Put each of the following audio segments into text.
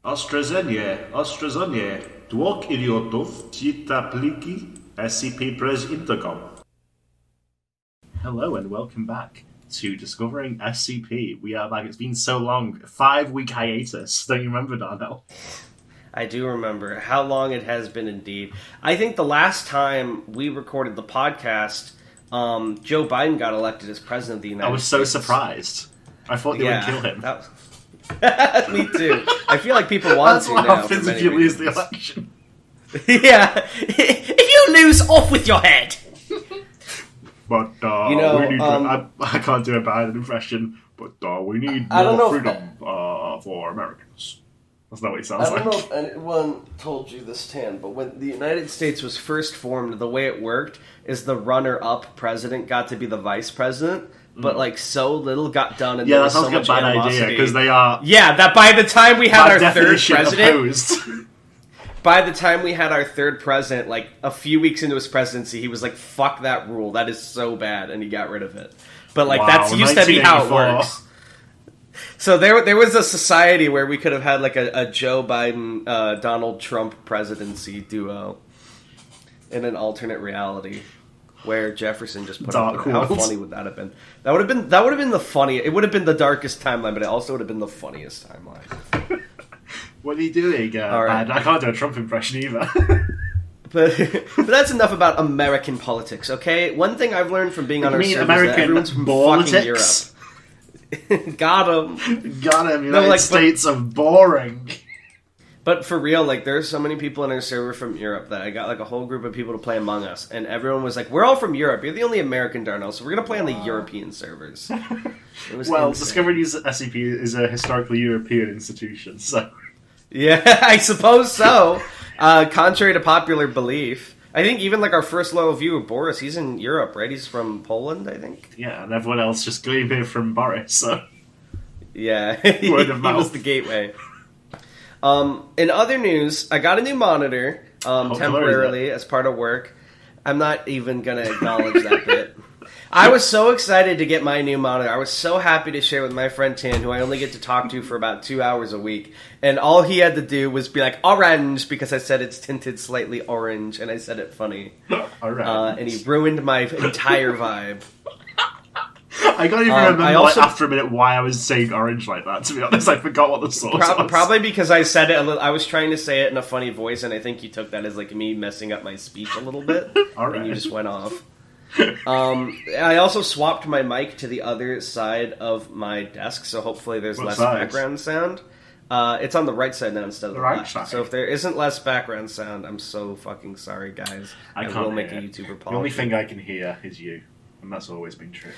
Ostrożenie, dwóch idiotów czytapliki SCP prez intercom. Hello and welcome back to Discovering SCP. We are back. It's been so long. 5-week hiatus. Don't you remember, Darnell? I do remember how long it has been indeed. I think the last time we recorded the podcast, Joe Biden got elected as president of the United States. I was so surprised. I thought they would kill him. Me too. I feel like people want That's to what now. happens if you lose the election. Yeah. If you lose, off with your head. But, we need I can't do a bad impression, but we need more freedom for Americans. That's not what it sounds like. I don't know if anyone told you this, Tan, but when the United States was first formed, the way it worked is the runner-up president got to be the vice president, but so little got done, and there was so much animosity. Yeah, that sounds like a bad idea, because they are... Yeah, that by the time we had our third president... By the time we had our third president, a few weeks into his presidency, he was like, fuck that rule, that is so bad, and he got rid of it. But, that's used to be how it works. So there was a society where we could have had, a Joe Biden, Donald Trump presidency duo in an alternate reality where Jefferson just put up with it. How funny would that have been? That would have been the funniest. It would have been the darkest timeline, but it also would have been the funniest timeline. What are you doing? Right. I can't do a Trump impression either. But that's enough about American politics, okay? One thing I've learned from being on our server is that everyone's from fucking Europe. Got him. United States of boring. But for real, there's so many people in our server from Europe that I got a whole group of people to play Among Us, and everyone was like, "We're all from Europe. You're the only American, Darnell, so we're gonna play on the European servers." It was insane. Discovering SCP is a historically European institution, so yeah, I suppose so. Contrary to popular belief. I think even our first loyal viewer, Boris, he's in Europe, right? He's from Poland, I think. Yeah, and everyone else just came here from Boris, so... Yeah, word of mouth. He was the gateway. In other news, I got a new monitor, temporarily, as part of work. I'm not even going to acknowledge that bit. I was so excited to get my new monitor. I was so happy to share with my friend Tan, who I only get to talk to for about 2 hours a week. And all he had to do was be like, orange, because I said it's tinted slightly orange, and I said it funny. And he ruined my entire vibe. I can't even remember after a minute why I was saying orange like that, to be honest. I forgot what the source was. Probably because I said it I was trying to say it in a funny voice, and I think you took that as me messing up my speech a little bit. And you just went off. I also swapped my mic to the other side of my desk, so hopefully there's less background sound. It's on the right side now instead of the left. Side. So if there isn't less background sound, I'm so fucking sorry, guys. I will make a YouTuber apology. The only thing I can hear is you, and that's always been true.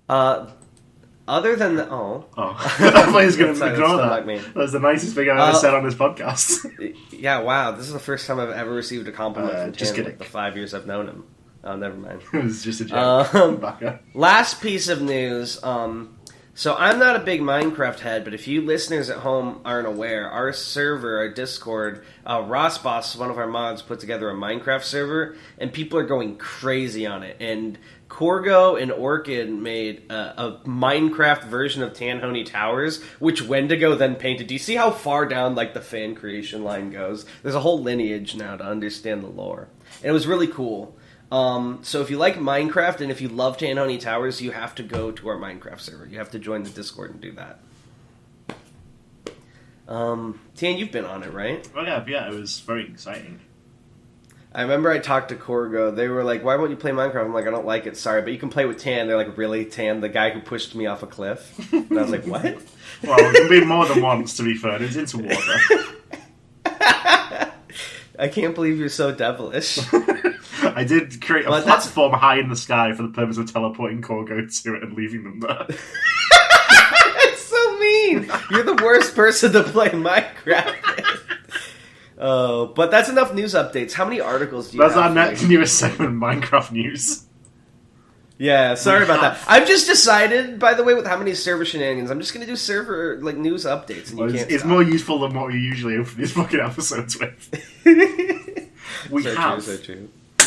Other than the... I thought he was going to ignore that. That was the nicest thing I've ever said on this podcast. Yeah, wow. This is the first time I've ever received a compliment from just Tim, the 5 years I've known him. Oh, never mind. It was just a joke. Last piece of news. So I'm not a big Minecraft head, but if you listeners at home aren't aware, our server, our Discord, Ross Boss, one of our mods, put together a Minecraft server, and people are going crazy on it. And Corgo and Orchid made a Minecraft version of Tanhoney Towers, which Wendigo then painted. Do you see how far down the fan creation line goes? There's a whole lineage now to understand the lore. And it was really cool. So if you like Minecraft and if you love Tanhoney Towers, you have to go to our Minecraft server. You have to join the Discord and do that. Tan, you've been on it, right? Oh yeah, it was very exciting. I remember I talked to Corgo. They were like, why won't you play Minecraft? I'm like, I don't like it, sorry, but you can play with Tan. They're like, really, Tan, the guy who pushed me off a cliff? And I was like, what? Well, it can be more than once, to be fair. It's into water. I can't believe you're so devilish. I did create a platform high in the sky for the purpose of teleporting Corgo to it and leaving them there. That's so mean! You're the worst person to play Minecraft. Oh, but that's enough news updates. How many articles do you have? That's our next newest segment, Minecraft news. Yeah, sorry about that. I've just decided, by the way, with how many server shenanigans, I'm just going to do server news updates, and it's more useful than what we usually open these fucking episodes with. We have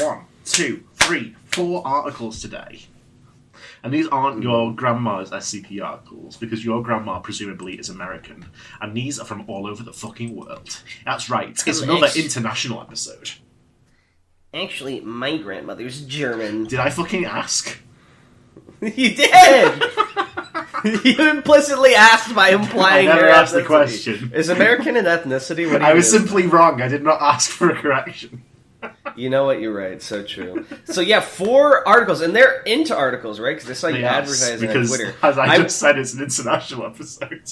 1, 2, 3, 4 articles today. And these aren't your grandma's SCP articles, because your grandma presumably is American, and these are from all over the fucking world. That's right, it's another international episode. Actually, my grandmother's German. Did I fucking ask? You did! You implicitly asked by implying I never your asked ethnicity. the question. Is American an ethnicity? What do you I was simply wrong. I did not ask for a correction. You know what? You're right. So true. So yeah, 4 articles, and they're into articles, right? Because they saw you advertising on Twitter. As I just said, it's an international episode.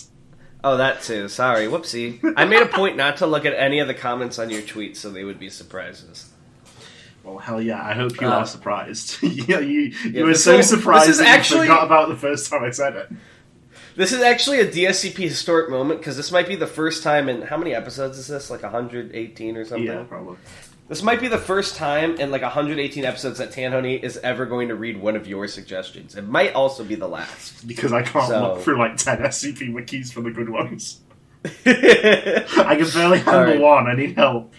Oh, that too. Sorry. Whoopsie. I made a point not to look at any of the comments on your tweets, so they would be surprises. Well, hell yeah! I hope you are surprised. You were so surprised that you forgot about the first time I said it. This is actually a DSCP historic moment, because this might be the first time in... How many episodes is this? Like 118 or something? Yeah, probably. This might be the first time in like 118 episodes that Tanhoney is ever going to read one of your suggestions. It might also be the last. Because I can't look through like 10 SCP wikis for the good ones. I can barely handle one. I need help.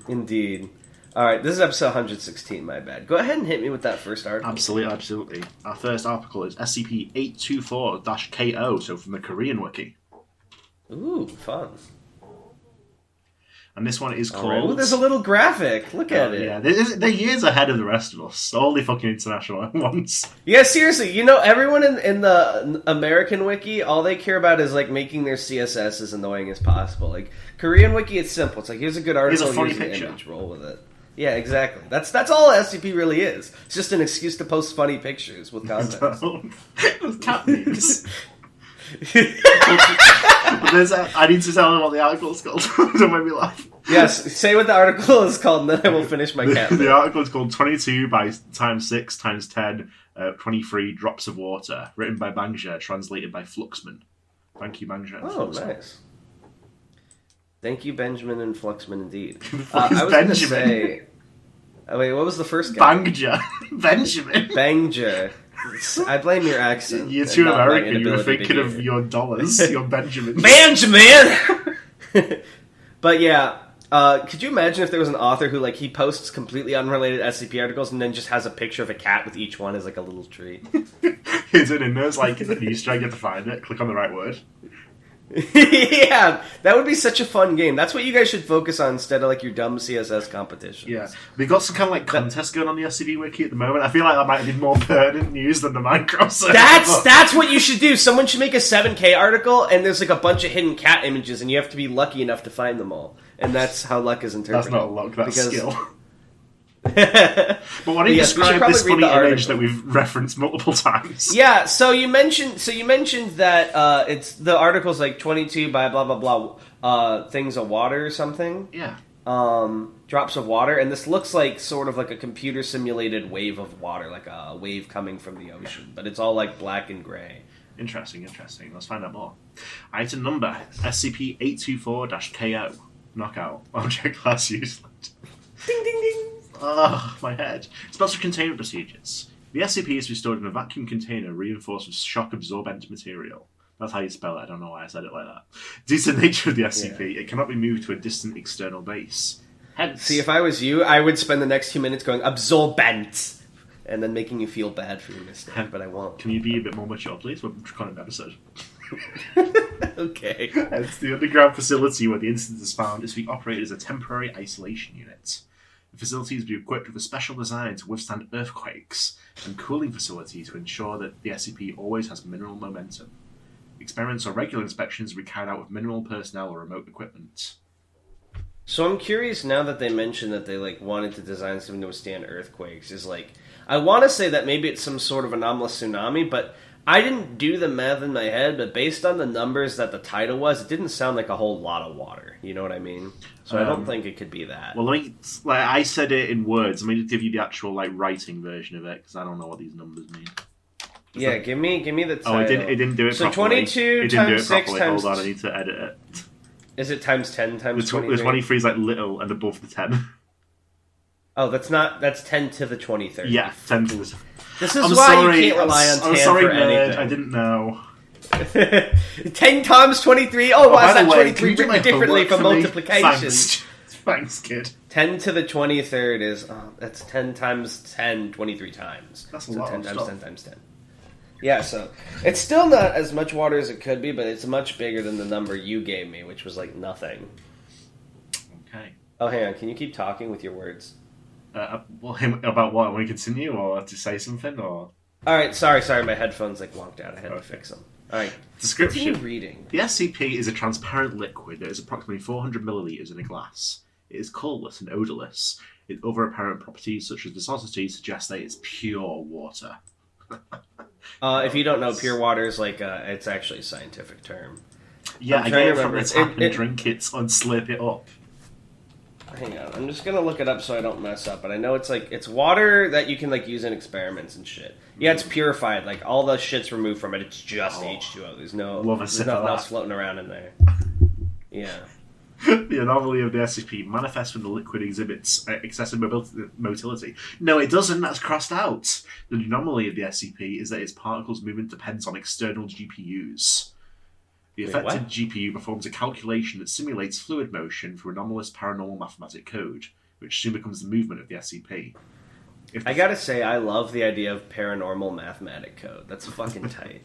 Indeed. Alright, this is episode 116, my bad. Go ahead and hit me with that first article. Absolutely. Our first article is SCP-824-KO, so from the Korean wiki. Ooh, fun. And this one is called... Right. Ooh, there's a little graphic. Look at it. Yeah, they're years ahead of the rest of us. All the fucking international ones. Yeah, seriously. You know, everyone in the American wiki, all they care about is, like, making their CSS as annoying as possible. Like, Korean wiki, it's simple. It's like, here's a good article, here's a funny picture. image, roll with it. Yeah, exactly. That's all SCP really is. It's just an excuse to post funny pictures with context. Those cat memes. I need to tell them what the article's called. Don't make me laugh. Yes, say what the article is called, and then I will finish my cat. The article is called 22 by times 6 times 10, 23 drops of water, written by Bangja, translated by Fluxman. Thank you, Bangja. Oh, Fluxman. Nice. Thank you, Benjamin and Fluxman, indeed. I was going to say... wait, what was the first guy? Bangja. Benjamin. Bangja. I blame your accent. You're too American. You were thinking of your dollars. Your Benjamin. Benjamin! But yeah, could you imagine if there was an author who, like, he posts completely unrelated SCP articles and then just has a picture of a cat with each one as, like, a little treat? Is it in there? It's like, it's an Easter egg, you have to find it. Click on the right word. Yeah, that would be such a fun game. That's what you guys should focus on instead of like your dumb CSS competitions. Yeah, we've got some kind of like contest going on the SCP wiki at the moment. I feel like that might be more pertinent news than the Minecraft server. That's what you should do. Someone should make a 7K article, and there's like a bunch of hidden cat images, and you have to be lucky enough to find them all. And that's how luck is interpreted. That's not luck. That's skill. But why don't you describe this funny image that we've referenced multiple times? Yeah, so you mentioned that it's the article's like 22 by blah blah blah things of water or something. Yeah. Drops of water, and this looks like sort of like a computer simulated wave of water, like a wave coming from the ocean, but it's all like black and gray. Interesting. Let's find out more. Item number SCP-824-KO. Knockout. Object class useless. Ding ding ding. Ah, my head. Special containment procedures. The SCP is stored in a vacuum container reinforced with shock-absorbent material. That's how you spell it. I don't know why I said it like that. Due to the nature of the SCP, it cannot be moved to a distant external base. Hence... See, if I was you, I would spend the next few minutes going, absorbent! And then making you feel bad for your mistake, but I won't. Can you be a bit more mature, please? We're recording an episode. Okay. It's the underground facility where the incident is found is being operated as a temporary isolation unit. The facility is equipped with a special design to withstand earthquakes and cooling facility to ensure that the SCP always has mineral momentum. Experiments or regular inspections will be carried out with minimal personnel or remote equipment. So I'm curious now that they mentioned that they like wanted to design something to withstand earthquakes. Is like I want to say that maybe it's some sort of anomalous tsunami, but I didn't do the math in my head. But based on the numbers that the title was, it didn't sound like a whole lot of water. You know what I mean? So I don't think it could be that. Well, I said it in words. Let me just give you the actual writing version of it because I don't know what these numbers mean. Yeah, give me the title. Oh, it didn't do it so properly. So 22 times 6 times... Hold on, I need to edit it. Is it times 10 times 23? The 23 is like little and above the 10. Oh, that's 10 to the 23rd. Yeah, 10 to the... This is why you can't rely on 10 for anything. I didn't know. 10 times 23? Oh, why is that 23 written differently from multiplication? Thanks, kid. 10 to the 23rd is... that's 10 times 10, 23 times. That's a so lot 10 of times stuff. 10 times 10. Yeah, so it's still not as much water as it could be, but it's much bigger than the number you gave me, which was like nothing. Okay. Oh, hang on. Can you keep talking with your words? Well, about what? Want to continue or to say something? Or all right. Sorry. My headphones like wonked out. I had to fix them. All right. Description. Continue reading. The SCP is a transparent liquid that is approximately 400 milliliters in a glass. It is colourless and odourless. Its other apparent properties, such as viscosity, suggest that it's pure water. If you don't know, pure water is like it's actually a scientific term. Yeah, I get it from the tap and drink it and slurp it up. Hang on, I'm just gonna look it up so I don't mess up. But I know it's water that you can like use in experiments and shit. Yeah, it's purified. Like all the shit's removed from it. It's just H2O. There's nothing else floating around in there. Yeah. The anomaly of the SCP manifests when the liquid exhibits excessive motility. No, it doesn't. That's crossed out. The anomaly of the SCP is that its particles movement depends on external GPUs. The affected GPU performs a calculation that simulates fluid motion through anomalous paranormal mathematic code, which soon becomes the movement of the SCP. I gotta say, I love the idea of paranormal mathematic code. That's fucking tight.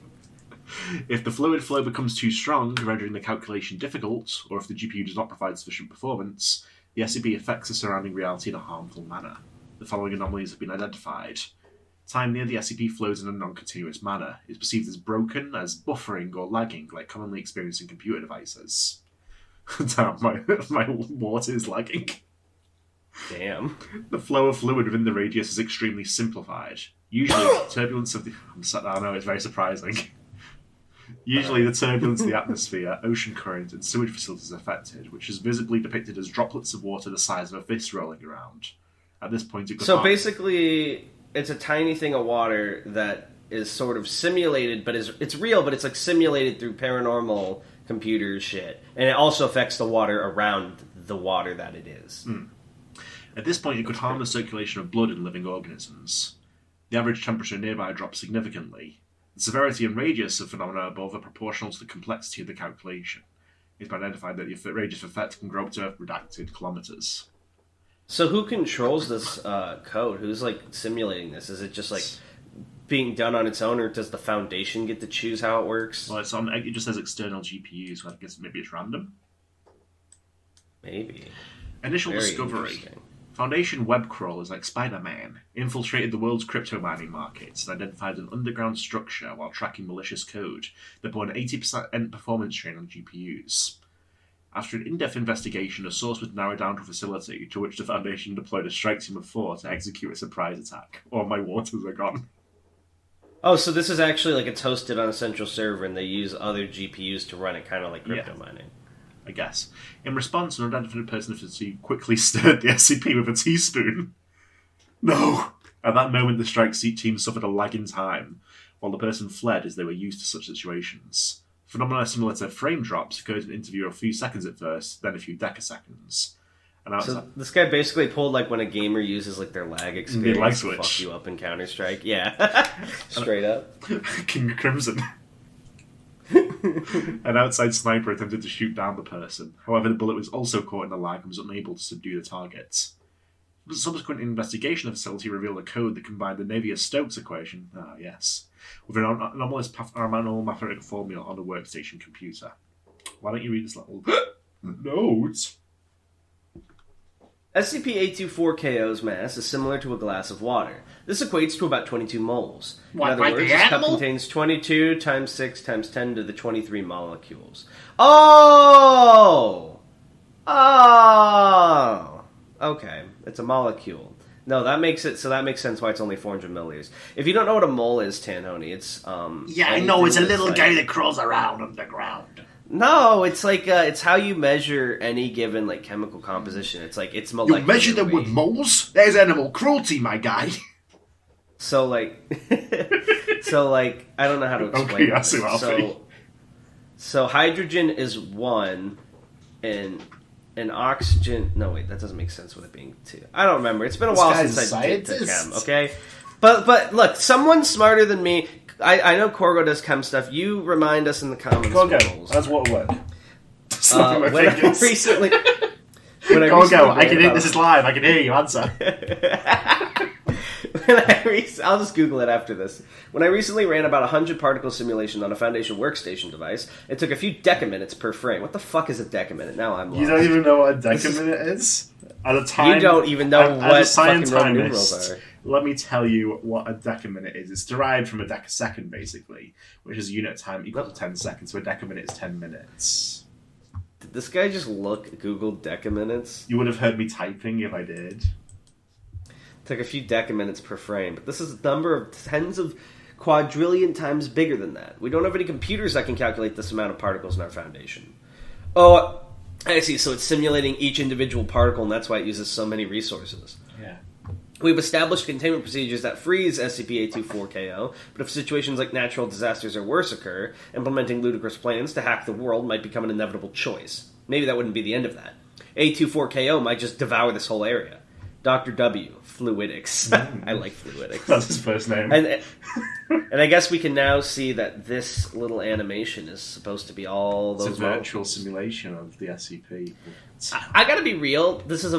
If the fluid flow becomes too strong, rendering the calculation difficult, or if the GPU does not provide sufficient performance, the SCP affects the surrounding reality in a harmful manner. The following anomalies have been identified. Time near the SCP flows in a non-continuous manner. It is perceived as broken, as buffering or lagging, like commonly experienced in computer devices. Damn, my water is lagging. Damn. The flow of fluid within the radius is extremely simplified. Usually, the turbulence of the... I know, it's very surprising. Usually, the turbulence of the atmosphere, ocean current, and sewage facilities are affected, which is visibly depicted as droplets of water the size of a fist rolling around. At this point, it could... So basically, it's a tiny thing of water that is sort of simulated, but it's real, but it's like simulated through paranormal computer shit, and it also affects the water around the water that it is. At this point, it could harm the circulation of blood in living organisms. The average temperature nearby drops significantly. The severity and radius of phenomena above are proportional to the complexity of the calculation. It's been identified that the radius of effect can grow up to redacted kilometers. So who controls this code? Who's like simulating this? Is it just like being done on its own, or does the Foundation get to choose how it works? Well, it just says external GPUs, so I guess maybe it's random. Maybe. Initial discovery. Foundation web crawlers like Spider-Man infiltrated the world's crypto mining markets and identified an underground structure while tracking malicious code that bore an 80% performance strain on GPUs. After an in-depth investigation, a source was narrowed down to a facility to which the Foundation deployed a strike team of 4 to execute a surprise attack. All my waters are gone. Oh, so this is actually like it's hosted on a central server and they use other GPUs to run it, kind of like crypto mining. I guess. In response, an unidentified person of the quickly stirred the SCP with a teaspoon. No! At that moment, the strike team suffered a lag in time, while the person fled as they were used to such situations. Phenomena similar to frame drops occurred in an interview of a few seconds at first, then a few decaseconds. So this guy basically pulled like when a gamer uses like their lag experience to fuck you up in Counter-Strike. Yeah. Straight up. King Crimson. An outside sniper attempted to shoot down the person. However, the bullet was also caught in the lag and was unable to subdue the target. The subsequent investigation of the facility revealed a code that combined the Navier-Stokes equation, with an anomalous paranormal mathematical formula on a workstation computer. Why don't you read this little note? SCP-824-KO's mass is similar to a glass of water. This equates to about 22 moles. In other words, this cup contains 22 times 6 times 10 to the 23 molecules. Oh! Okay, it's a molecule. No, that makes sense why it's only 400 milliliters. If you don't know what a mole is, Tanhoney, it's... Yeah, I know, it's a little guy that crawls around underground. No, it's like it's how you measure any given like chemical composition. It's like it's molecular. You measure them with moles? There's animal cruelty, my guy. So like, I don't know how to explain. Okay, so hydrogen is 1, and oxygen. No, wait, that doesn't make sense with it being 2. I don't remember. It's been a while since I did chem. Okay, but look, someone smarter than me. I know Corgo does chem stuff. You remind us in the comments. Corgo, that's what word. When I recently Corgo, I can hear this is live. I can hear you answer. I'll just Google it after this. When I recently ran about 100 particle simulation on a Foundation workstation device, it took a few decaminutes per frame. What the fuck is a decaminute? Now I'm lost. You don't even know what a decaminute is? At a time, you don't even know what fucking Roman timeist, numerals are. Let me tell you what a decaminute is. It's derived from a decasecond, basically, which is a unit of time equal to 10 seconds. So a decaminute is 10 minutes. Did this guy just Google decaminutes? You would have heard me typing if I did. Took a few decaminutes per frame, but this is a number of tens of quadrillion times bigger than that. We don't have any computers that can calculate this amount of particles in our Foundation. Oh, I see. So it's simulating each individual particle, and that's why it uses so many resources. Yeah. We've established containment procedures that freeze SCP-824-KO, but if situations like natural disasters or worse occur, implementing ludicrous plans to hack the world might become an inevitable choice. Maybe that wouldn't be the end of that. 824-KO might just devour this whole area. Dr. W. Fluidics. I like Fluidics. That's his first name. And I guess we can now see that this little animation is supposed to be all those It's a virtual simulation of the SCP. I gotta be real. This is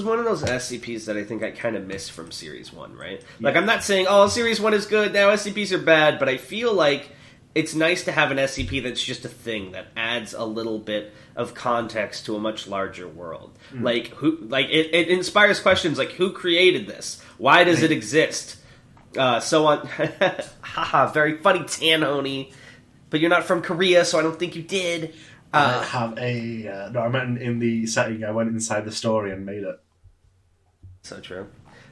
one of those SCPs that I think I kind of miss from Series 1, right? Like, I'm not saying, oh, Series 1 is good, now SCPs are bad, but I feel like it's nice to have an SCP that's just a thing that adds a little bit of context to a much larger world. Like, it inspires questions like, who created this? Why does it exist? So on. Haha, very funny, Tanhoney. But you're not from Korea, so I don't think you did. I have a... no, I meant in the setting, I went inside the story and made it. So true.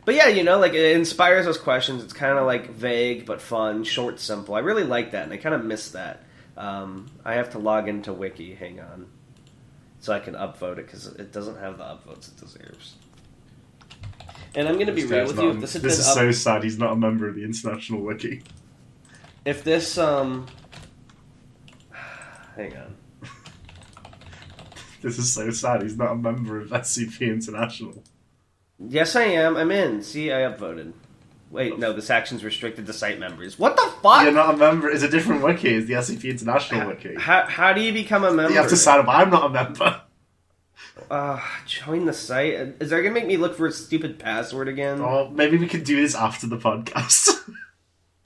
But yeah, it inspires those questions. It's kind of like vague but fun, short, simple. I really like that, and I kind of miss that. I have to log into Wiki. Hang on. So I can upvote it, because it doesn't have the upvotes it deserves. And I'm going to be real with you. If this is so sad. He's not a member of the International Wiki. If this... Hang on. This is so sad. He's not a member of SCP International. Yes, I am. I'm in. See, I upvoted. Wait, no, this action's restricted to site members. What the fuck? You're not a member. It's a different wiki. It's the SCP International Wiki. How do you become a member? You have to sign up. I'm not a member. Join the site? Is that going to make me look for a stupid password again? Oh, maybe we can do this after the podcast.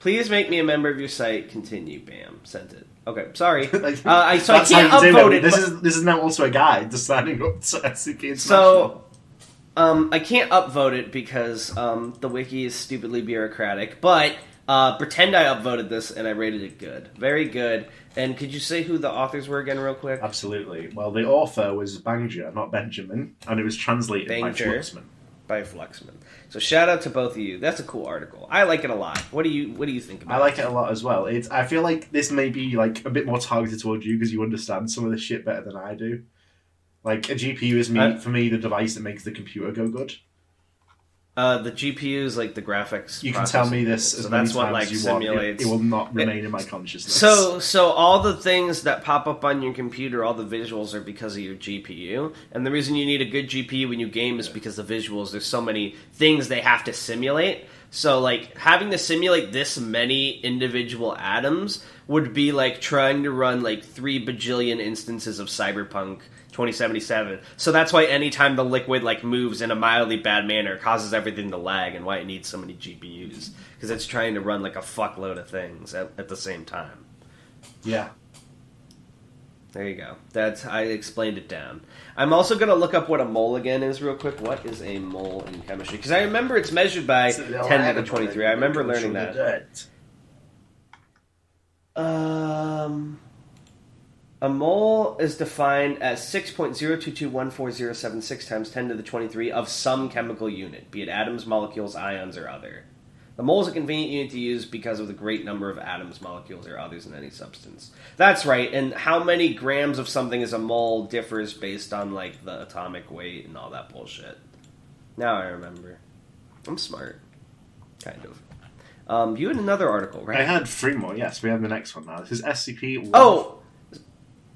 Please make me a member of your site. Continue. Bam. Sent it. Okay, sorry. So I can't upvote it. This is now also a guide to signing up to SCP International. So... I can't upvote it because the wiki is stupidly bureaucratic, but pretend I upvoted this and I rated it good. Very good. And could you say who the authors were again real quick? Absolutely. Well, the author was Bangja, not Benjamin, and it was translated by Fluxman. By Fluxman. So shout out to both of you. That's a cool article. I like it a lot. What do you think about it? I like it a lot as well. I feel like this may be like a bit more targeted towards you because you understand some of this shit better than I do. Like, a GPU is, for me, the device that makes the computer go good. The GPU is, like, the graphics You can tell me this as many times as you simulates. want. It will not remain in my consciousness. So all the things that pop up on your computer, all the visuals are because of your GPU. And the reason you need a good GPU when you game is because the visuals, there's so many things they have to simulate. So, like, having to simulate this many individual atoms would be like trying to run, like, 3 bajillion instances of Cyberpunk 2077. So that's why anytime the liquid like moves in a mildly bad manner, it causes everything to lag, and why it needs so many GPUs, because it's trying to run like a fuckload of things at the same time. Yeah. There you go. I explained it down. I'm also going to look up what a mole again is real quick. What is a mole in chemistry? Because I remember it's measured by 10 to the 23. I remember learning that. A mole is defined as 6.022140076 times 10 to the 23 of some chemical unit, be it atoms, molecules, ions, or other. The mole is a convenient unit to use because of the great number of atoms, molecules, or others in any substance. That's right, and how many grams of something is a mole differs based on, like, the atomic weight and all that bullshit. Now I remember. I'm smart. Kind of. You had another article, right? I had 3 more, yes. We have the next one now. This is SCP... Oh!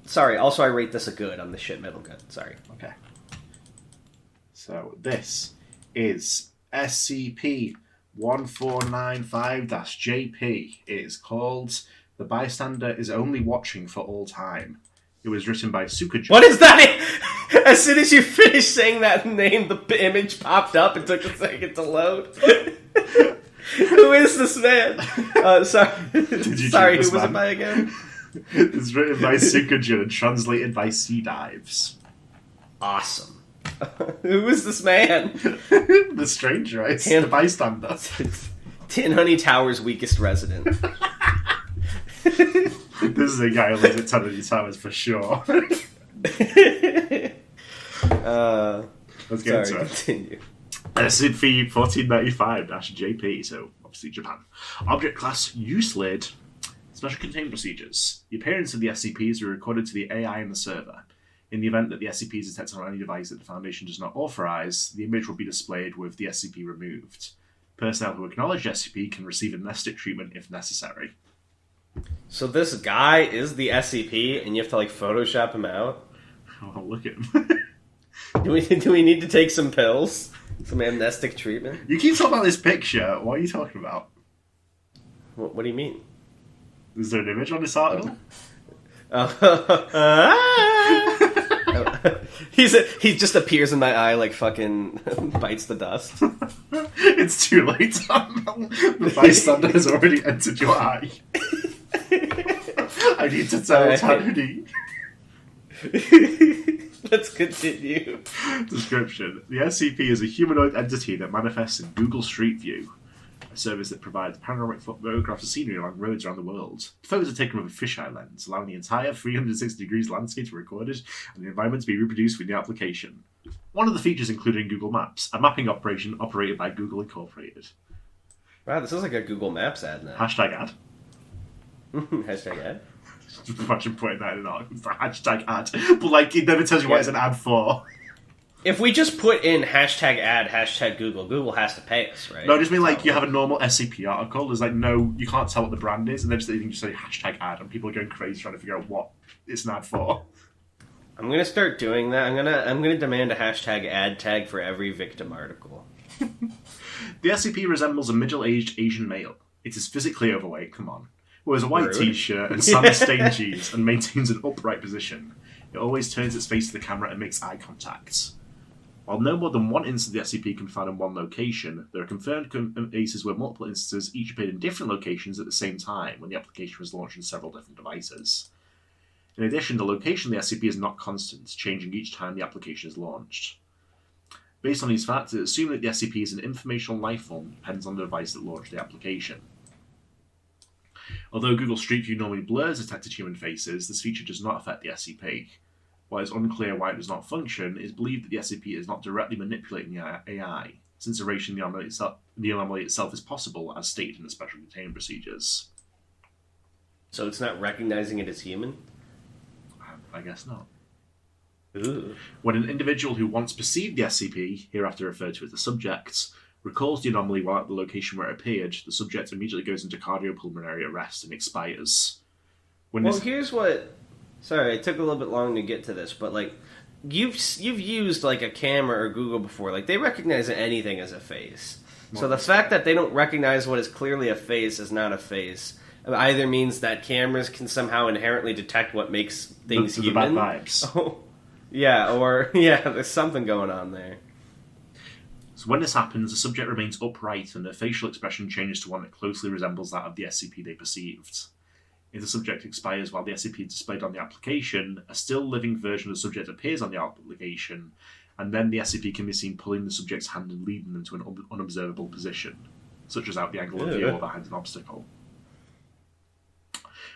Sorry, also I rate this a good on the shit metal good. Sorry. Okay. So, this is SCP-1495-JP. It is called The Bystander is Only Watching for All Time. It was written by Sukajo. What is that? As soon as you finished saying that name, the image popped up and took a second to load. Who is this man? Sorry, sorry. Who was it by again? It's written by Syncajun and translated by Sea Dives. Awesome. Who is this man? The stranger, right? The bystander. Tin Honey Tower's weakest resident. This is a guy who lives at Tin Honey Towers for sure. Let's get into it. Continue. SCP 1495-JP, so obviously Japan. Object class uselid. Special containment procedures. The appearance of the SCPs are recorded to the AI in the server. In the event that the SCP is detected on any device that the Foundation does not authorize, the image will be displayed with the SCP removed. Personnel who acknowledge the SCP can receive amnestic treatment if necessary. So this guy is the SCP, and you have to Photoshop him out? Oh, look at him. Do we need to take some pills? Some amnestic treatment? You keep talking about this picture. What are you talking about? What do you mean? Is there an image on this article? He just appears in my eye like fucking bites the dust. It's too late. The bystander has already entered your eye. I need to tell Tony. Let's continue. Description. The SCP is a humanoid entity that manifests in Google Street View, a service that provides panoramic photographs of scenery along roads around the world. The photos are taken with a fisheye lens, allowing the entire 360 degrees landscape to be recorded and the environment to be reproduced with the application. One of the features included in Google Maps, a mapping operation operated by Google Incorporated. Wow, this is like a Google Maps ad now. Hashtag ad. Hashtag ad? Imagine putting that in an article for hashtag ad. But it never tells you what it's an ad for. If we just put in hashtag ad, hashtag Google has to pay us, right? No, I just mean you have a normal SCP article. There's no, you can't tell what the brand is, and then you can just say hashtag ad, and people are going crazy trying to figure out what it's an ad for. I'm gonna start doing that. I'm gonna demand a hashtag ad tag for every victim article. The SCP resembles a middle-aged Asian male. It is physically overweight. Come on. Wears a white t-shirt and sand-stained jeans and maintains an upright position. It always turns its face to the camera and makes eye contact. While no more than one instance of the SCP can be found in one location, there are confirmed cases where multiple instances each appeared in different locations at the same time when the application was launched on several different devices. In addition, the location of the SCP is not constant, changing each time the application is launched. Based on these facts, it is assumed that the SCP is an informational lifeform that depends on the device that launched the application. Although Google Street View normally blurs detected human faces, this feature does not affect the SCP. While it's unclear why it does not function, it is believed that the SCP is not directly manipulating the AI, since erasing the anomaly itself is possible, as stated in the special containment procedures. So it's not recognizing it as human? I guess not. Ooh. When an individual who once perceived the SCP, hereafter referred to as the subject, recalls the anomaly while at the location where it appeared, the subject immediately goes into cardiopulmonary arrest and expires. Here's what... Sorry, it took a little bit long to get to this, but you've used a camera or Google before. They recognize anything as a face. So the fact that they don't recognize what is clearly a face as not a face either means that cameras can somehow inherently detect what makes things human. The bad vibes. Oh, there's something going on there. So when this happens, the subject remains upright and their facial expression changes to one that closely resembles that of the SCP they perceived. If the subject expires while the SCP is displayed on the application, a still living version of the subject appears on the application, and then the SCP can be seen pulling the subject's hand and leading them to an unobservable position, such as out the angle of view or behind an obstacle.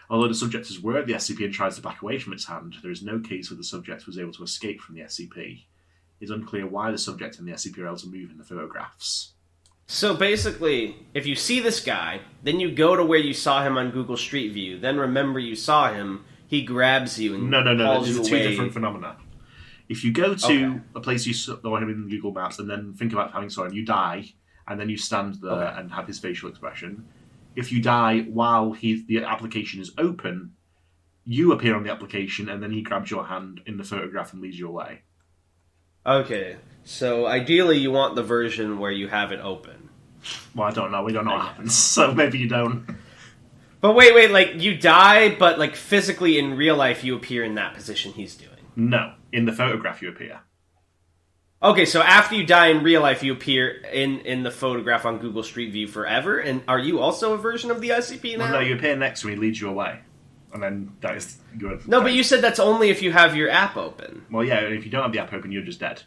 Although the subject is aware of the SCP and tries to back away from its hand, there is no case where the subject was able to escape from the SCP. It is unclear why the subject and the SCP are able to move in the photographs. So basically, if you see this guy, then you go to where you saw him on Google Street View, then remember you saw him, he grabs you and calls you away. These are two different phenomena. If you go to a place you saw him in Google Maps and then think about having saw him, you die, and then you stand there and have his facial expression. If you die while the application is open, you appear on the application and then he grabs your hand in the photograph and leads you away. Okay, so ideally you want the version where you have it open. Well, I don't know. We don't know what happens, so maybe you don't. But wait, you die, but physically in real life you appear in that position he's doing. No, in the photograph you appear. Okay, so after you die in real life, you appear in the photograph on Google Street View forever, and are you also a version of the SCP now? Well, no, you appear next to me, leads you away. And then that is good. No, but you said that's only if you have your app open. Well, yeah, if you don't have the app open, you're just dead.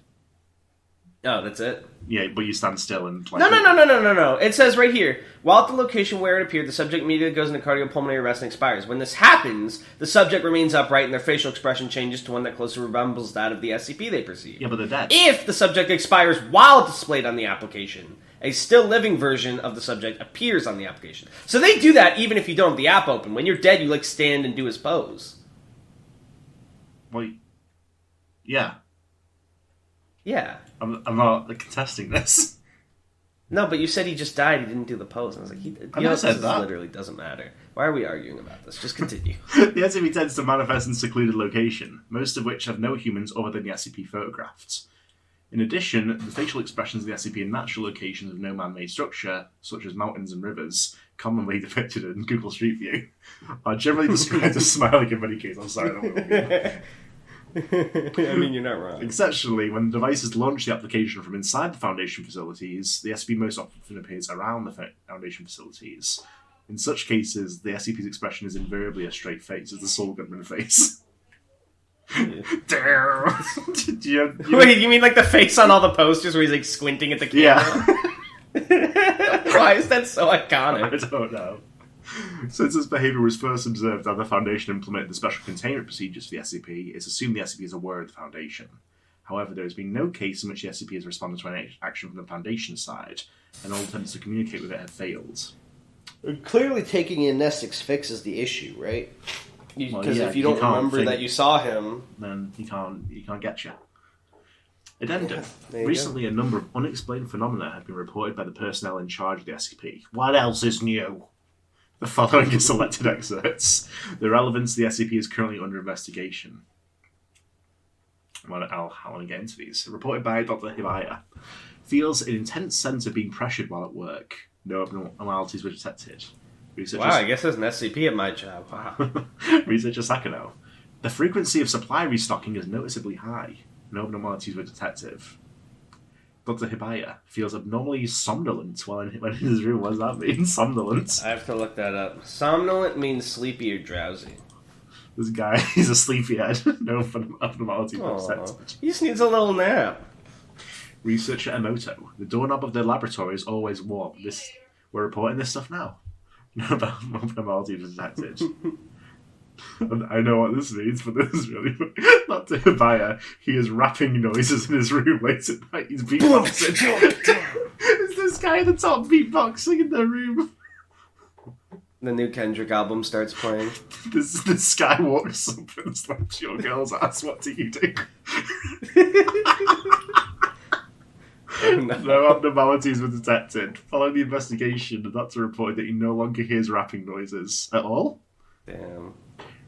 Oh, that's it? Yeah, but you stand still and... Like, No. It says right here, while at the location where it appeared, the subject immediately goes into cardiopulmonary arrest and expires. When this happens, the subject remains upright and their facial expression changes to one that closely resembles that of the SCP they perceive. Yeah, but they're dead. If the subject expires while displayed on the application, a still living version of the subject appears on the application. So they do that even if you don't have the app open. When you're dead, you like stand and do his pose. Well, yeah. Yeah. I'm not contesting this. No, but you said he just died. He didn't do the pose. And I was like, this literally doesn't matter. Why are we arguing about this? Just continue. The SCP tends to manifest in secluded location, most of which have no humans other than the SCP photographed. In addition, the facial expressions of the SCP in natural locations of no man-made structure, such as mountains and rivers, commonly depicted in Google Street View, are generally described as smiling in many cases. I'm sorry, I don't want to I mean, you're not wrong. Exceptionally, when devices launch the application from inside the Foundation facilities, the SCP most often appears around the Foundation facilities. In such cases, the SCP's expression is invariably a straight face, as the Saul Goodman face. Yeah. Wait, you mean like the face on all the posters where he's like squinting at the camera? Yeah. Why is that so iconic? I don't know. Since this behaviour was first observed and the Foundation implemented the special containment procedures for the SCP, it's assumed the SCP is aware of the Foundation. However, there has been no case in which the SCP has responded to an action from the Foundation side, and all attempts to communicate with it have failed. Clearly taking amnestics fixes the issue, right? Because if you don't remember that you saw him... Then he can't get you. Addendum. Yeah, Recently, a number of unexplained phenomena have been reported by the personnel in charge of the SCP. What else is new? The following is selected excerpts. The relevance of the SCP is currently under investigation. I want to get into these. Reported by Dr. Hibaya. Feels an intense sense of being pressured while at work. No abnormalities were detected. Wow, I guess there's an SCP at my job. Wow. Researcher Sakano. The frequency of supply restocking is noticeably high. No abnormalities were detected. Dr. Hibaya feels abnormally somnolent when in his room. What does that mean? Somnolent? I have to look that up. Somnolent means sleepy or drowsy. This guy, he's a sleepyhead. No abnormalities were detected. He just needs a little nap. Researcher Emoto. The doorknob of the laboratory is always warm. We're reporting this stuff now. No abnormalities were detected. I know what this means, but this is really funny. Not to Hibaya. He is rapping noises in his room late at night. He's beatboxing. Is this guy at the top beatboxing in their room? The new Kendrick album starts playing. This guy walks up and slaps your girl's ass. What do you do? No abnormalities were detected. Following the investigation, the doctor reported that he no longer hears rapping noises at all. Damn.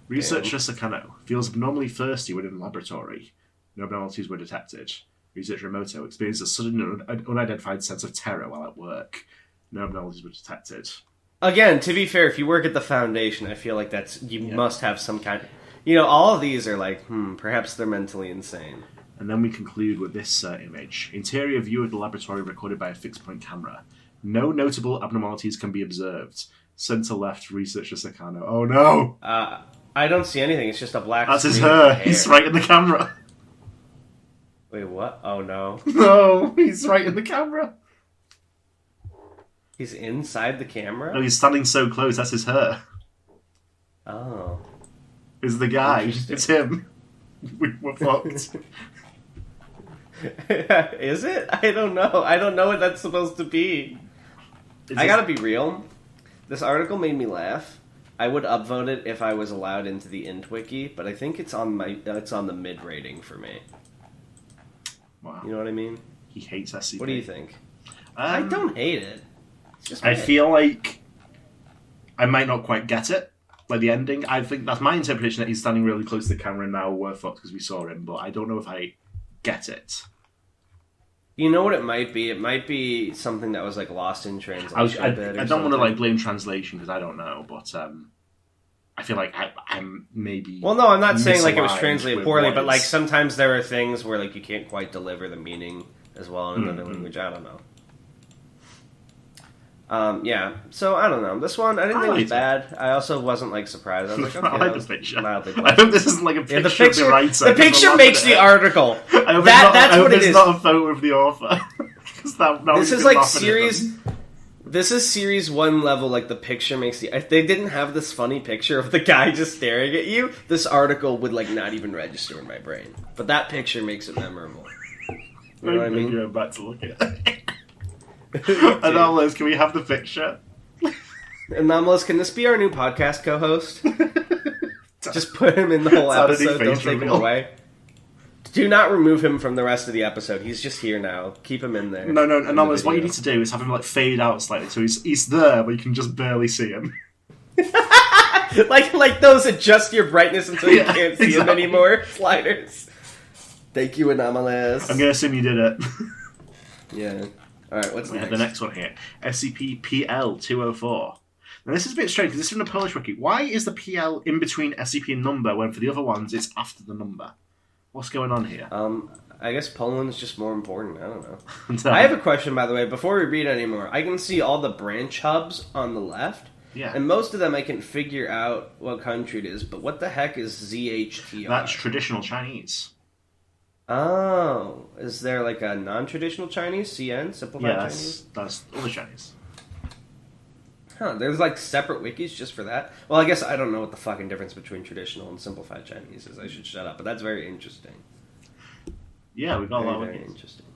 Researcher Sakano feels abnormally thirsty within the laboratory. No abnormalities were detected. Researcher Emoto experienced a sudden unidentified sense of terror while at work. No abnormalities were detected. Again, to be fair, if you work at the Foundation, I feel like you must have some kind of... all of these are like, perhaps they're mentally insane. And then we conclude with this image. Interior view of the laboratory recorded by a fixed-point camera. No notable abnormalities can be observed. Center left, Researcher Sakano. Oh no! I don't see anything. It's just a black That's his hair. He's right in the camera. Wait, what? Oh no. No, he's right in the camera. He's inside the camera? No, he's standing so close. That's his hair. Oh. Is the guy. It's him. We're fucked. Is it? I don't know. I don't know what that's supposed to be. I gotta be real. This article made me laugh. I would upvote it if I was allowed into the int wiki, but I think it's on the mid rating for me. Wow. You know what I mean? He hates SCP. What do you think? I don't hate it. It's just I feel like I might not quite get it. Like the ending, I think that's my interpretation that he's standing really close to the camera and now we're fucked because we saw him, but I don't know if I get it. You know what it might be? It might be something that was like lost in translation. I don't want to like blame translation because I don't know, but I feel like I'm maybe... Well, no, I'm not saying like it was misaligned translated with poorly, what but like is- sometimes there are things where like you can't quite deliver the meaning as well in another language. I don't know. Yeah, so I don't know. This one, I didn't think it was bad. I also wasn't like surprised. I was like, okay, I like that the was picture. mildly I hope this isn't like a picture, Yeah, the picture, of the writer. the picture makes the article. I hope That's what it it's is. not a photo of the author. This is like series. This is series 1 level. Like the picture makes the. If they didn't have this funny picture of the guy just staring at you, this article would like not even register in my brain. But that picture makes it memorable. You know what I mean? Going back to look at it. Anomalous, can we have the picture? Anomalous, can this be our new podcast co-host? Just put him in the whole episode. Don't take him away. Do not remove him from the rest of the episode. He's just here now. Keep him in there. No, Anomalous, what you need to do is have him like fade out slightly so he's there but you can just barely see him. like those adjust your brightness until you can't see him exactly. anymore sliders. Thank you, Anomalous. I'm going to assume you did it. Yeah. Alright, what's We next? have the next one here. SCP PL-204. Now this is a bit strange because this is from the Polish wiki. Why is the PL in between SCP and number when for the other ones it's after the number? What's going on here? I guess Poland's just more important. I don't know. No. I have a question, by the way, before we read anymore. I can see all the branch hubs on the left. Yeah. And most of them I can figure out what country it is, but what the heck is ZHTR? That's traditional Chinese. Oh, is there like a non-traditional Chinese? CN? Simplified Yeah, Chinese? that's other Chinese. Huh, there's like separate wikis just for that? Well, I guess I don't know what the fucking difference between traditional and simplified Chinese is. I should shut up, but that's very interesting. Yeah, we got a lot of Very wikis. interesting.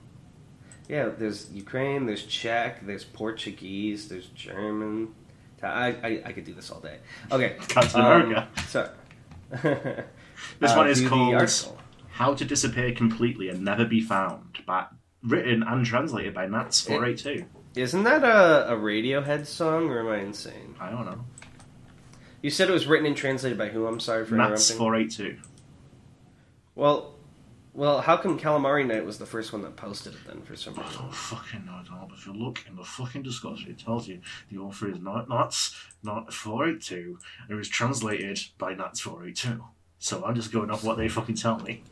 Yeah, there's Ukraine, there's Czech, there's Portuguese, there's German. I could do this all day. Okay. Captain America. So, This one is do the called article. How to Disappear Completely and Never Be Found, written and translated by Nats482. Isn't that a Radiohead song, or am I insane? I don't know. You said it was written and translated by who? I'm sorry for interrupting. Nats482. Well, how come Calamari Night was the first one that posted it then for some I reason? don't fucking know, Donald. If you look in the fucking discussion, it tells you the author is not 482, and it was translated by Nats482. So I'm just going off what they fucking tell me.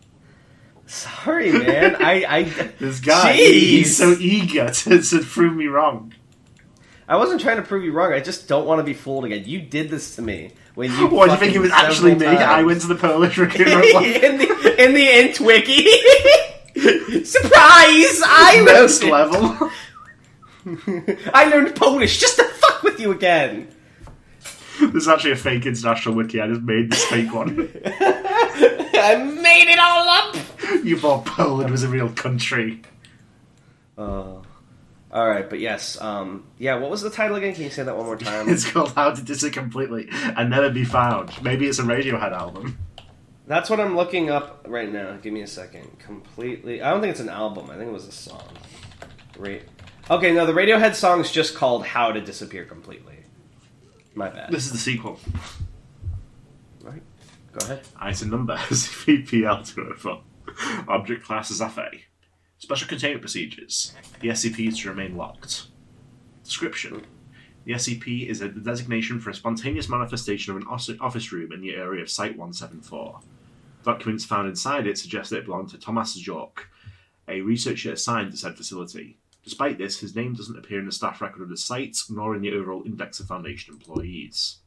Sorry, man. I This guy, Jeez. he's so eager to prove me wrong. I wasn't trying to prove you wrong. I just don't want to be fooled again. You did this to me when you. What, do you think it was fucking actually me? several times. I went to the Polish recruitment in the int wiki. Surprise! I next wrote it. level. I learned Polish just to fuck with you again. There's actually a fake international wiki. I just made this fake one. I made it all up. You thought Poland was a real country. All right, but yes, yeah. What was the title again? Can you say that one more time? It's called How to Disappear Completely and Never Be Found. Maybe it's a Radiohead album. That's what I'm looking up right now. Give me a second. Completely. I don't think it's an album. I think it was a song. Okay, no, the Radiohead song is just called "How to Disappear Completely." My bad. This is the sequel. Right. Go ahead. Item number SCP-PL-204. Object class is FA. Special containment procedures. The SCP is to remain locked. Description. The SCP is a designation for a spontaneous manifestation of an office room in the area of Site-174. Documents found inside it suggest that it belonged to Thomas Jork, a researcher assigned to said facility. Despite this, his name doesn't appear in the staff record of the site, nor in the overall index of Foundation employees.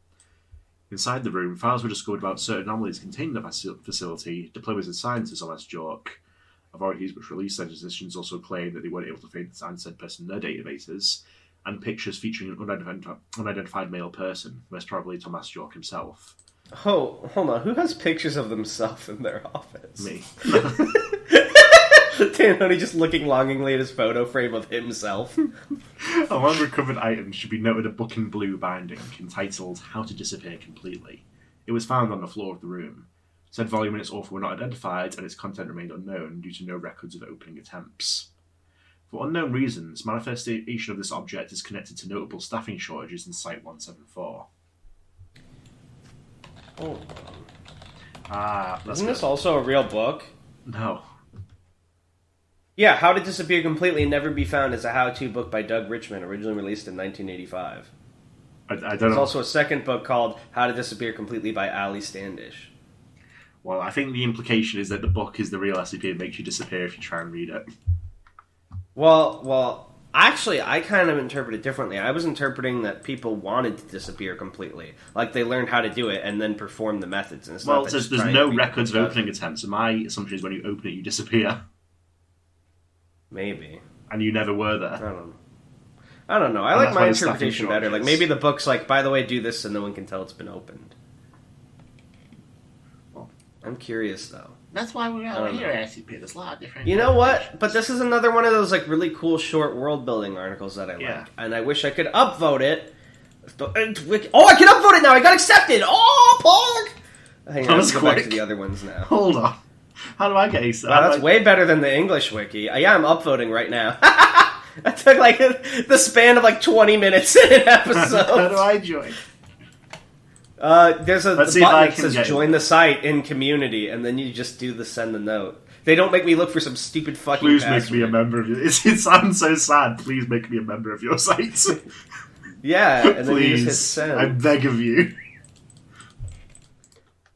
Inside the room, files were discovered about certain anomalies contained in the facility, diplomas assigned to Thomas Jork. Authorities which released said decisions also claimed that they weren't able to find said person in their databases, and pictures featuring an unidentified male person, most probably Thomas Jork himself. Oh, hold on. Who has pictures of themselves in their office? Me. Tanhoney just looking longingly at his photo frame of himself. Among recovered items should be noted a book in blue binding entitled How to Disappear Completely. It was found on the floor of the room. Said volume and its author were not identified, and its content remained unknown due to no records of opening attempts. For unknown reasons, manifestation of this object is connected to notable staffing shortages in Site-174. Oh. That's Isn't good. this also a real book? No. Yeah, How to Disappear Completely and Never Be Found is a how-to book by Doug Richman, originally released in 1985. I don't know. There's also a second book called How to Disappear Completely by Ali Standish. Well, I think the implication is that the book is the real SCP and makes you disappear if you try and read it. Well, actually, I kind of interpret it differently. I was interpreting that people wanted to disappear completely. Like, they learned how to do it and then perform the methods. And well, there's no records of opening attempts, so my assumption is when you open it, you disappear. Maybe. And you never were there. I don't know. I like my interpretation better. Like, maybe the book's like, by the way, do this so no one can tell it's been opened. Well, I'm curious, though. That's why we're out here at SCP. There's a lot of different... You know what? But this is another one of those like really cool short world-building articles that I like. And I wish I could upvote it. Oh, I can upvote it now! I got accepted! Oh, pog! Hang on, let's go back to the other ones now. Hold on. How do I get accepted? Wow, that's way better than the English wiki. Yeah, I'm upvoting right now. That took like the span of like 20 minutes in an episode. How do I join? There's a button that says join the site in community, and then you just do the send the note. They don't make me look for some stupid fucking Please password. make me a member of your... It sounds so sad. Please make me a member of your site. Yeah, and then you just hit send. I beg of you.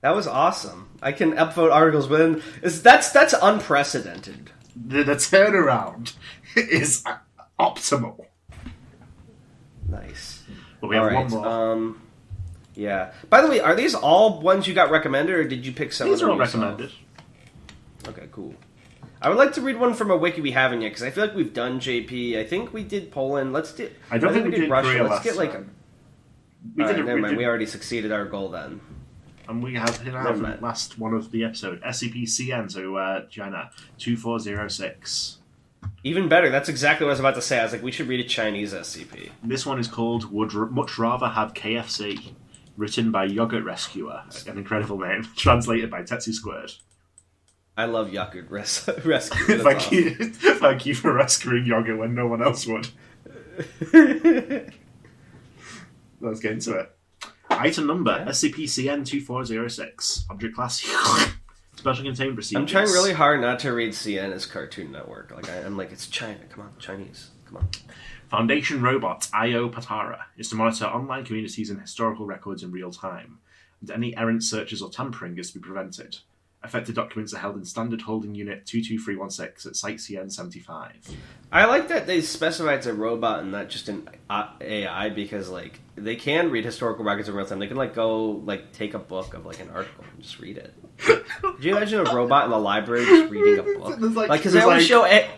That was awesome. I can upvote articles within... That's unprecedented. The turnaround is optimal. Nice. But we have one more. Yeah. By the way, are these all ones you got recommended, or did you pick some These of them are all recommended. Okay, cool. I would like to read one from a wiki we haven't yet, because I feel like we've done JP. I think we did Poland. Let's do... I don't think we did Russia. Korea Let's get like... time. Never mind. We already succeeded our goal then. And we have hit our last one of the episode. SCP-CN, so China, 2406. Even better. That's exactly what I was about to say. I was like, we should read a Chinese SCP. This one is called Would Much Rather Have KFC, written by Yogurt Rescuer, an incredible name, translated by Tetsu Squared. I love Yogurt Rescuer. Thank you for rescuing Yogurt when no one else would. Let's get into it. Item number, SCP-CN2406. Object class, special contained procedures. I'm trying really hard not to read CN as Cartoon Network. Like I'm like, it's China. Come on, Chinese. Come on. Foundation robot, Io Patara, is to monitor online communities and historical records in real time, and any errant searches or tampering is to be prevented. Affected documents are held in Standard Holding Unit 22316 at Site CN75. I like that they specify it's a robot and not just an AI, because like they can read historical records in real time. They can like go like take a book of like an article and just read it. Could you imagine a robot in the library just reading a book? Like because they always show it.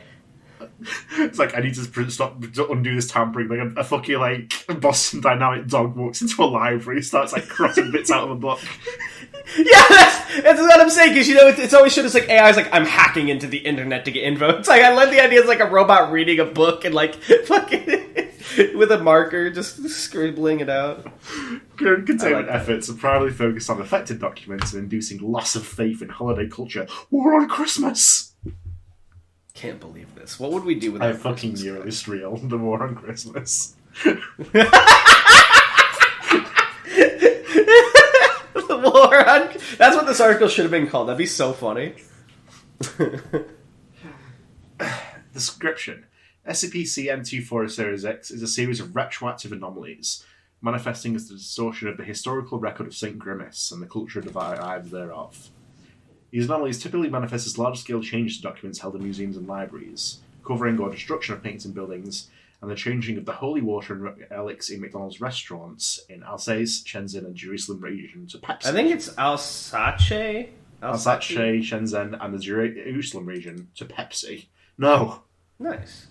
It's like I need to undo this tampering. Like a fucking like Boston Dynamic dog walks into a library, starts like crossing bits out of a book. Yeah, that's what I'm saying, because, you know, it's always shown as, like, AI's like, I'm hacking into the internet to get info. It's like, I love the idea it's like a robot reading a book and, like, fucking, with a marker, just scribbling it out. Containment efforts are primarily focused on affected documents and inducing loss of faith in holiday culture. War on Christmas! Can't believe this. What would we do with I fucking knew it was real. The War on Christmas. That's what this article should have been called. That'd be so funny. Description. SCP-CN2406 is a series of retroactive anomalies, manifesting as the distortion of the historical record of St. Grimace and the culture derived thereof. These anomalies typically manifest as large-scale changes to documents held in museums and libraries, covering or destruction of paintings and buildings, and the changing of the holy water and relics in McDonald's restaurants in Alsace, Shenzhen, and Jerusalem region to Pepsi. I think it's Alsace, Shenzhen, and the Jerusalem region to Pepsi. No. Nice.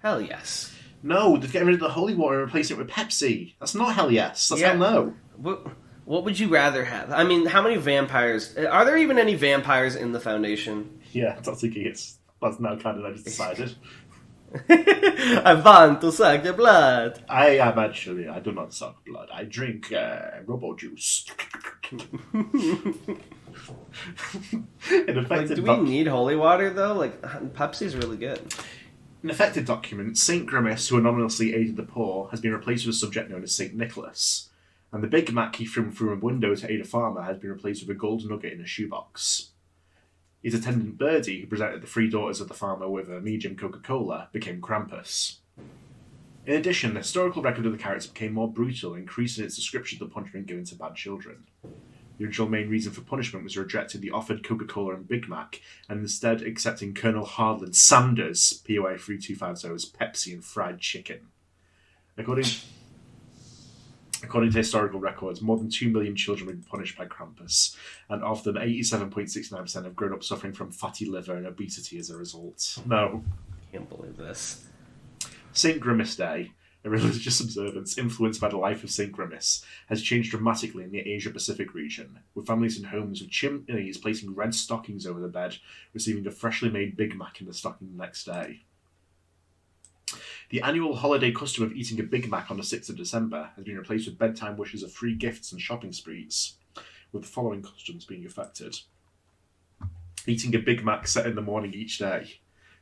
Hell yes. No, they're getting rid of the holy water and replacing it with Pepsi. That's not hell yes. That's hell no. What would you rather have? I mean, how many vampires... Are there even any vampires in the Foundation? Yeah, that's now kind of I just decided. I want to suck the blood. I do not suck blood. I drink robo juice. Do we need holy water, though? Like, Pepsi's really good. In affected documents, St. Grimace, who anonymously aided the poor, has been replaced with a subject known as St. Nicholas. And the Big Mac he threw through a window to aid a farmer has been replaced with a gold nugget in a shoebox. His attendant Birdie, who presented the three daughters of the farmer with a medium Coca-Cola, became Krampus. In addition, the historical record of the character became more brutal, increasing its description of the punishment given to bad children. The original main reason for punishment was rejecting the offered Coca-Cola and Big Mac, and instead accepting Colonel Hardland Sanders' POI 3250's Pepsi and fried chicken. According to historical records, more than 2 million children were punished by Krampus, and of them, 87.69% have grown up suffering from fatty liver and obesity as a result. No. Can't believe this. St. Grimace Day, a religious observance influenced by the life of St. Grimace, has changed dramatically in the Asia-Pacific region, with families in homes with chimneys placing red stockings over the bed, receiving a freshly made Big Mac in the stocking the next day. The annual holiday custom of eating a Big Mac on the 6th of December has been replaced with bedtime wishes of free gifts and shopping sprees, with the following customs being affected. Eating a Big Mac set in the morning each day.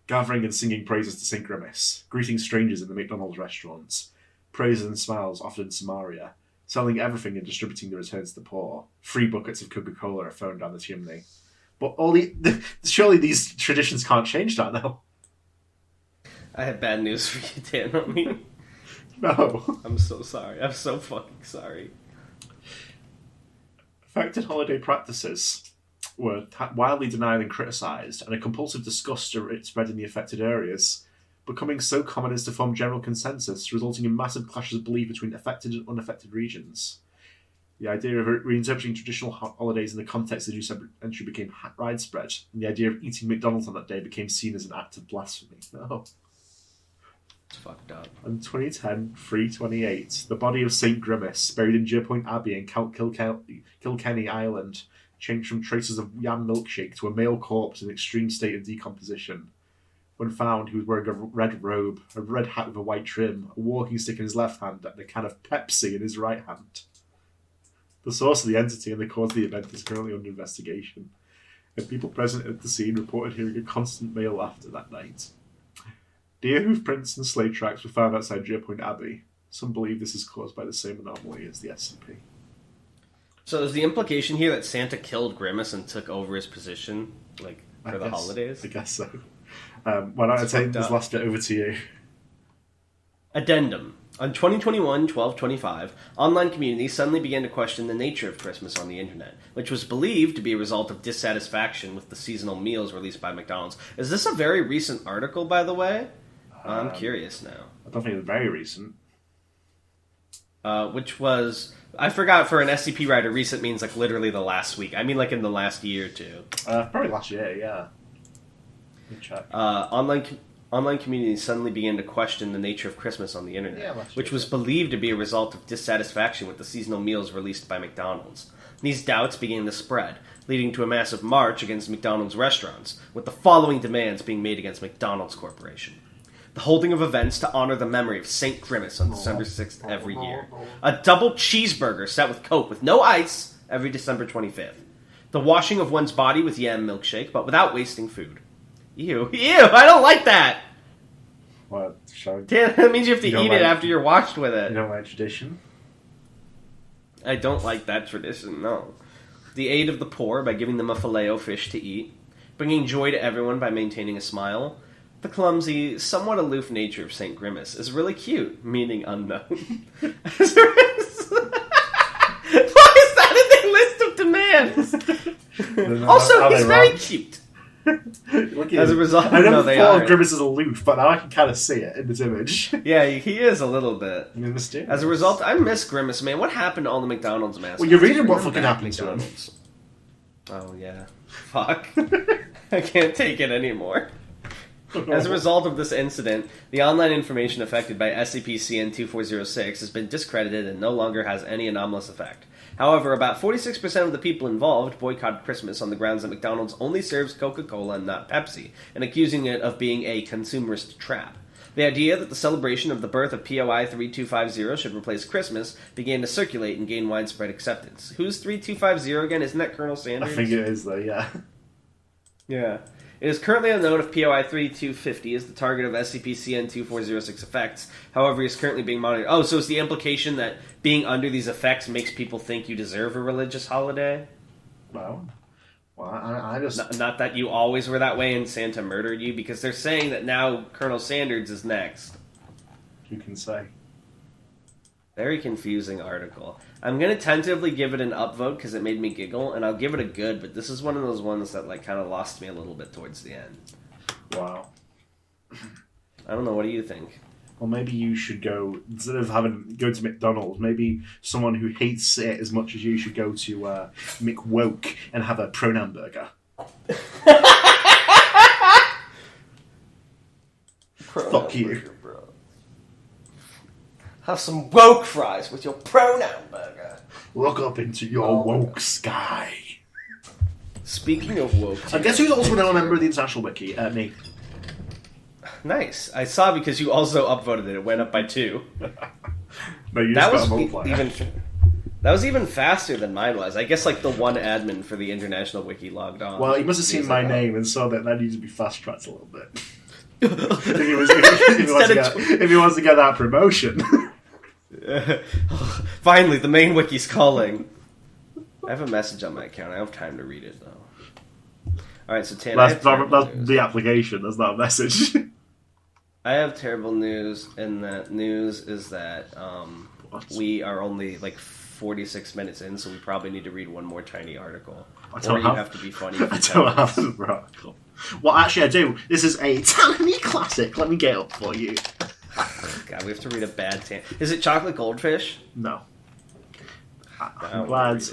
Gathering and singing praises to St. Grimace, greeting strangers in the McDonald's restaurants, praises and smiles offered in Samaria, selling everything and distributing the returns to the poor. Free buckets of Coca-Cola are thrown down the chimney. But surely these traditions can't change that now. I have bad news for you, Dan. I mean, no. I'm so sorry. I'm so fucking sorry. Affected holiday practices were widely denied and criticised, and a compulsive disgust spread in the affected areas, becoming so common as to form general consensus, resulting in massive clashes of belief between affected and unaffected regions. The idea of reinterpreting traditional holidays in the context of the new century became widespread, and the idea of eating McDonald's on that day became seen as an act of blasphemy. No. It's fucked up. On 2010, 3/28, the body of St. Grimace, buried in Deerpoint Abbey in Kilkenny, Ireland, changed from traces of yam milkshake to a male corpse in extreme state of decomposition. When found, he was wearing a red robe, a red hat with a white trim, a walking stick in his left hand, and a can of Pepsi in his right hand. The source of the entity and the cause of the event is currently under investigation, and people present at the scene reported hearing a constant male laughter that night. Deer hoof prints and sleigh tracks were found outside Deerpoint Abbey. Some believe this is caused by the same anomaly as the SCP. So is the implication here that Santa killed Grimace and took over his position, for the holidays? I guess so. Why don't I take this last bit over to you? Addendum. On 2021-12-25, online communities suddenly began to question the nature of Christmas on the internet, which was believed to be a result of dissatisfaction with the seasonal meals released by McDonald's. Is this a very recent article, by the way? I'm curious now. I don't think it's very recent. Which was... I forgot for an SCP writer, recent means literally the last week. I mean in the last year or two. Probably last year, yeah. Let me check. Online communities suddenly began to question the nature of Christmas on the internet, which was believed to be a result of dissatisfaction with the seasonal meals released by McDonald's. These doubts began to spread, leading to a massive march against McDonald's restaurants, with the following demands being made against McDonald's Corporation. The holding of events to honor the memory of St. Grimace on December 6th every year. A double cheeseburger set with Coke with no ice every December 25th. The washing of one's body with yam milkshake, but without wasting food. Ew, I don't like that! What? Damn, that means you have to eat it after you're washed with it. You don't like tradition? I don't like that tradition, no. The aid of the poor by giving them a filet-o-fish to eat. Bringing joy to everyone by maintaining a smile. The clumsy, somewhat aloof nature of St. Grimace is really cute, meaning unknown. Why is that in their list of demands? Also, he's very cute. As a result, I never thought of Grimace as aloof, but now I can kind of see it in this image. Yeah, he is a little bit. Mysterious. As a result, I miss Grimace, man. What happened to all the McDonald's mascots? Well, you're reading what fucking happened to him. Oh, yeah. Fuck. I can't take it anymore. As a result of this incident, the online information affected by SCP-CN2406 has been discredited and no longer has any anomalous effect. However, about 46% of the people involved boycotted Christmas on the grounds that McDonald's only serves Coca-Cola and not Pepsi, and accusing it of being a consumerist trap. The idea that the celebration of the birth of POI 3250 should replace Christmas began to circulate and gain widespread acceptance. Who's 3250 again? Isn't that Colonel Sanders? I think it is, though, yeah. Yeah. It is currently unknown if POI 3250 is the target of SCP-CN2406 effects. However, he is currently being monitored. Oh, so it's the implication that being under these effects makes people think you deserve a religious holiday? Well, I just... Not that you always were that way and Santa murdered you, because they're saying that now Colonel Sanders is next. Who can say? Very confusing article. I'm going to tentatively give it an upvote because it made me giggle, and I'll give it a good, but this is one of those ones that like kind of lost me a little bit towards the end. Wow. I don't know, what do you think? Well, maybe you should go, instead of go to McDonald's, maybe someone who hates it as much as you should go to McWoke and have a pronoun burger. Fuck you. Burger, bro. Have some woke fries with your pronoun burger. Look up into your woke sky. Speaking of woke... I guess who's also now a member of the International Wiki? Me. Nice. I saw because you also upvoted it. It went up by 2. No, you That just was got a even... That was even faster than mine was. I guess like the one admin for the International Wiki logged on. Well, he must have seen my name and saw that needed to be fast-tracked a little bit. if he wants to get that promotion. Finally, the main wiki's calling. I have a message on my account. I don't have time to read it, though. Alright, so Tan, that's the application. That's not a message. I have terrible news, and that news is that we are only like 46 minutes in, so we probably need to read one more tiny article. Or you have to be funny. I don't have an article. Well, actually, I do. This is a tiny classic. Let me get it up for you. God, we have to read a bad tan. Is it chocolate goldfish? No. I'm glad.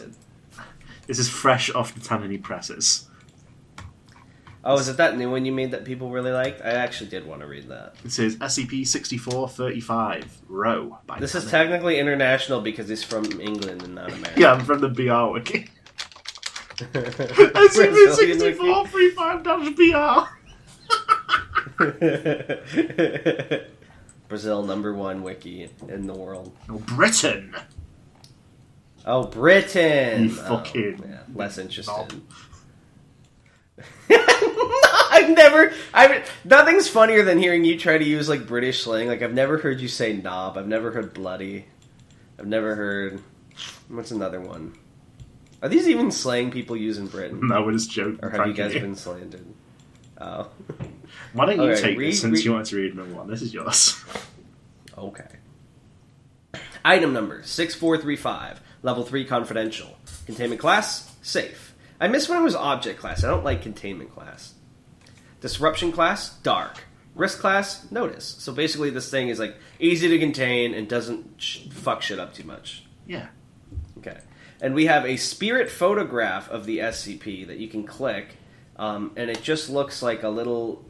This is fresh off the Tanany presses. Oh, is it that new one you made that people really liked? I actually did want to read that. It says SCP-6435, Row. This is technically international because it's from England and not America. Yeah, I'm from the BR wiki. SCP-6435-BR. Brazil, #1 wiki in the world. Oh, Britain. Oh, Britain. You fucking... yeah, less interested. Knob. Nothing's funnier than hearing you try to use like British slang. Like I've never heard you say knob. I've never heard bloody. I've never heard. What's another one? Are these even slang people use in Britain? No, we're just joking. Or have you guys been slandered? Oh. Why don't you take this since you want to read number 1? This is yours. Okay. Item number 6435, level 3 confidential. Containment class, safe. I miss when it was object class. I don't like containment class. Disruption class, dark. Risk class, notice. So basically this thing is like easy to contain and doesn't fuck shit up too much. Yeah. Okay. And we have a spirit photograph of the SCP that you can click, and it just looks like a little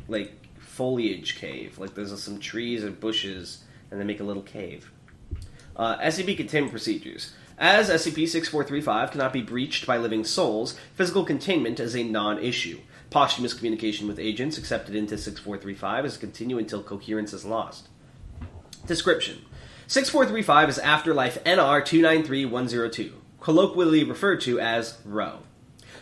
like foliage cave. Like there's some trees and bushes, and they make a little cave. SCP containment procedures. As SCP-6435 cannot be breached by living souls, physical containment is a non-issue. Posthumous communication with agents accepted into 6435 is continue until coherence is lost. Description. 6435 is Afterlife NR 293102, colloquially referred to as Rho.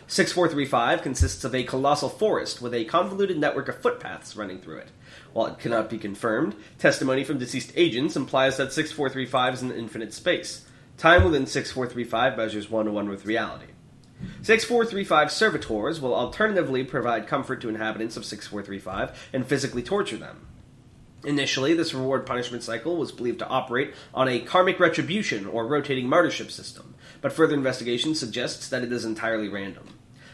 6435 consists of a colossal forest with a convoluted network of footpaths running through it. While it cannot be confirmed, testimony from deceased agents implies that 6435 is an infinite space. Time within 6435 measures 1-to-1 with reality. 6435 servitors will alternatively provide comfort to inhabitants of 6435 and physically torture them. Initially, this reward-punishment cycle was believed to operate on a karmic retribution or rotating martyrship system, but further investigation suggests that it is entirely random.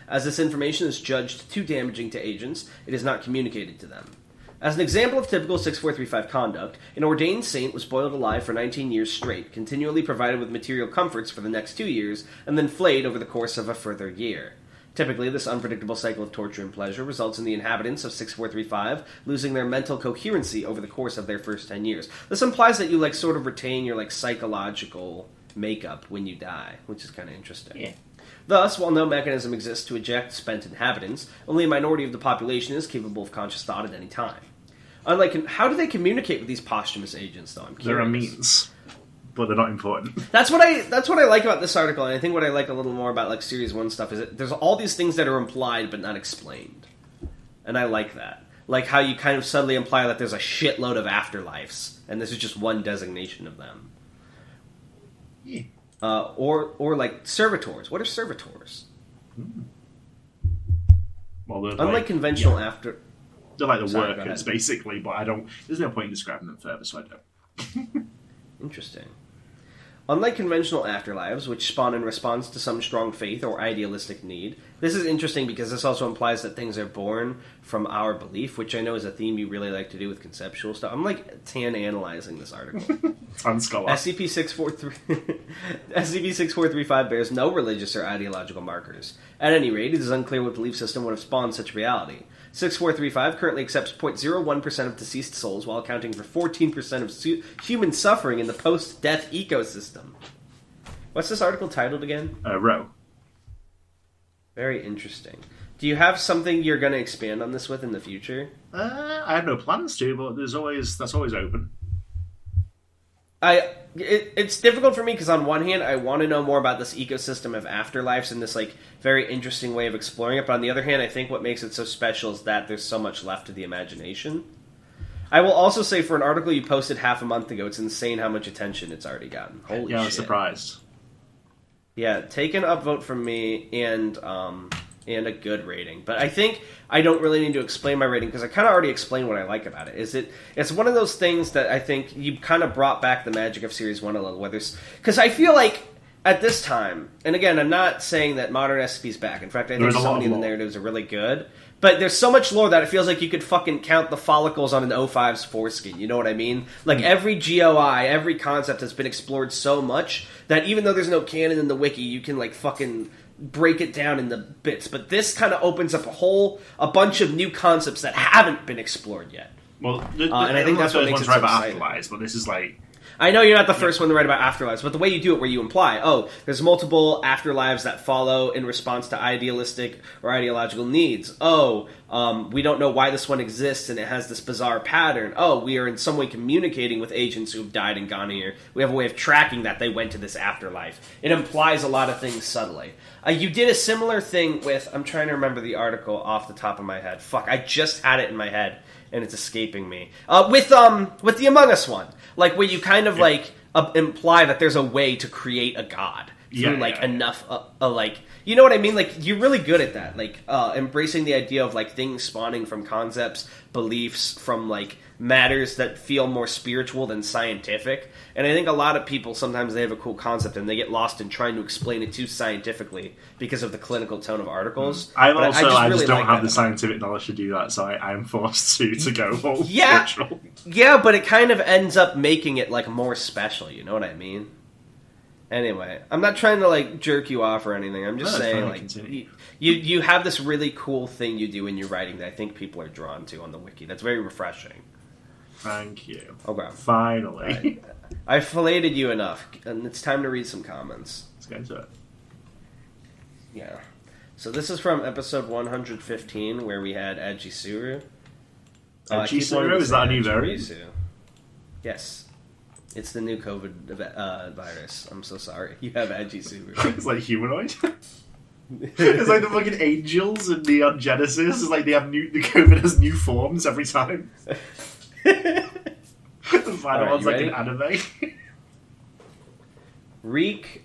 As this information is judged too damaging to agents, it is not communicated to them. As an example of typical 6435 conduct, an ordained saint was boiled alive for 19 years straight, continually provided with material comforts for the next 2 years, and then flayed over the course of a further year. Typically, this unpredictable cycle of torture and pleasure results in the inhabitants of 6435 losing their mental coherency over the course of their first 10 years. This implies that you sort of retain your psychological makeup when you die, which is kind of interesting. Yeah. Thus, while no mechanism exists to eject spent inhabitants, only a minority of the population is capable of conscious thought at any time. How do they communicate with these posthumous agents, though? I'm curious. There are means, but they're not important. That's what I like about this article, and I think what I like a little more about Series 1 stuff is that there's all these things that are implied but not explained. And I like that. Like how you kind of subtly imply that there's a shitload of afterlives, and this is just one designation of them. Yeah. Or servitors. What are servitors? Well, unlike conventional They're like the workers, basically, but there's no point in describing them further, so I don't. Interesting. Unlike conventional afterlives, which spawn in response to some strong faith or idealistic need, this is interesting because this also implies that things are born from our belief, which I know is a theme you really like to do with conceptual stuff. I'm like analyzing this article. SCP-6435 bears no religious or ideological markers. At any rate, it is unclear what belief system would have spawned such reality. 6435 currently accepts 0.01% of deceased souls while accounting for 14% of human suffering in the post-death ecosystem. What's this article titled again? Row. Very interesting. Do you have something you're going to expand on this with in the future? I have no plans to, but that's always open. It's difficult for me because on one hand I want to know more about this ecosystem of afterlives and this like very interesting way of exploring it, but on the other hand I think what makes it so special is that there's so much left to the imagination. I will also say for an article you posted half a month ago, it's insane how much attention it's already gotten. Holy shit. Yeah, I was surprised. Yeah, take an upvote from me and a good rating. But I think I don't really need to explain my rating because I kind of already explained what I like about it. It's one of those things that I think you kind of brought back the magic of Series 1 a little. Because I feel like at this time, and again, I'm not saying that modern SCP's back. In fact, I think so many of the narratives are really good. But there's so much lore that it feels like you could fucking count the follicles on an O5's foreskin. You know what I mean? Like, every GOI, every concept has been explored so much that even though there's no canon in the wiki, you can, like, fucking break it down in the bits. But this kind of opens up a bunch of new concepts that haven't been explored yet. Well, and I think that's what makes it so exciting. Afterlives, but this is like... I know you're not the first one to write about afterlives, but the way you do it where you imply, there's multiple afterlives that follow in response to idealistic or ideological needs. We don't know why this one exists and it has this bizarre pattern. We are in some way communicating with agents who have died and gone here. We have a way of tracking that they went to this afterlife. It implies a lot of things subtly. You did a similar thing with, I'm trying to remember the article off the top of my head. Fuck, I just had it in my head. And it's escaping me. With the Among Us one. Like, where you kind of, imply that there's a way to create a god. Through, enough, you know what I mean? Like, you're really good at that. Like, embracing the idea of, like, things spawning from concepts, beliefs, from, like, matters that feel more spiritual than scientific. And I think a lot of people, sometimes they have a cool concept and they get lost in trying to explain it too scientifically because of the clinical tone of articles. I just don't have the scientific knowledge to do that, so I am forced to go all spiritual. Yeah, but it kind of ends up making it, like, more special, you know what I mean? Anyway, I'm not trying to, like, jerk you off or anything. I'm just saying, like, you have this really cool thing you do in your writing that I think people are drawn to on the wiki. That's very refreshing. Thank you. Okay. Finally. Right. I filleted you enough, and it's time to read some comments. Let's get into it. Yeah. So this is from episode 115, where we had Ajisuru. Ajisuru? Is that a new variant? Yes. It's the new COVID virus. I'm so sorry. You have Ajisuru. It's like humanoid. It's like the fucking angels in Neon Genesis. It's like the COVID has new forms every time. The final one's like an anime. Reek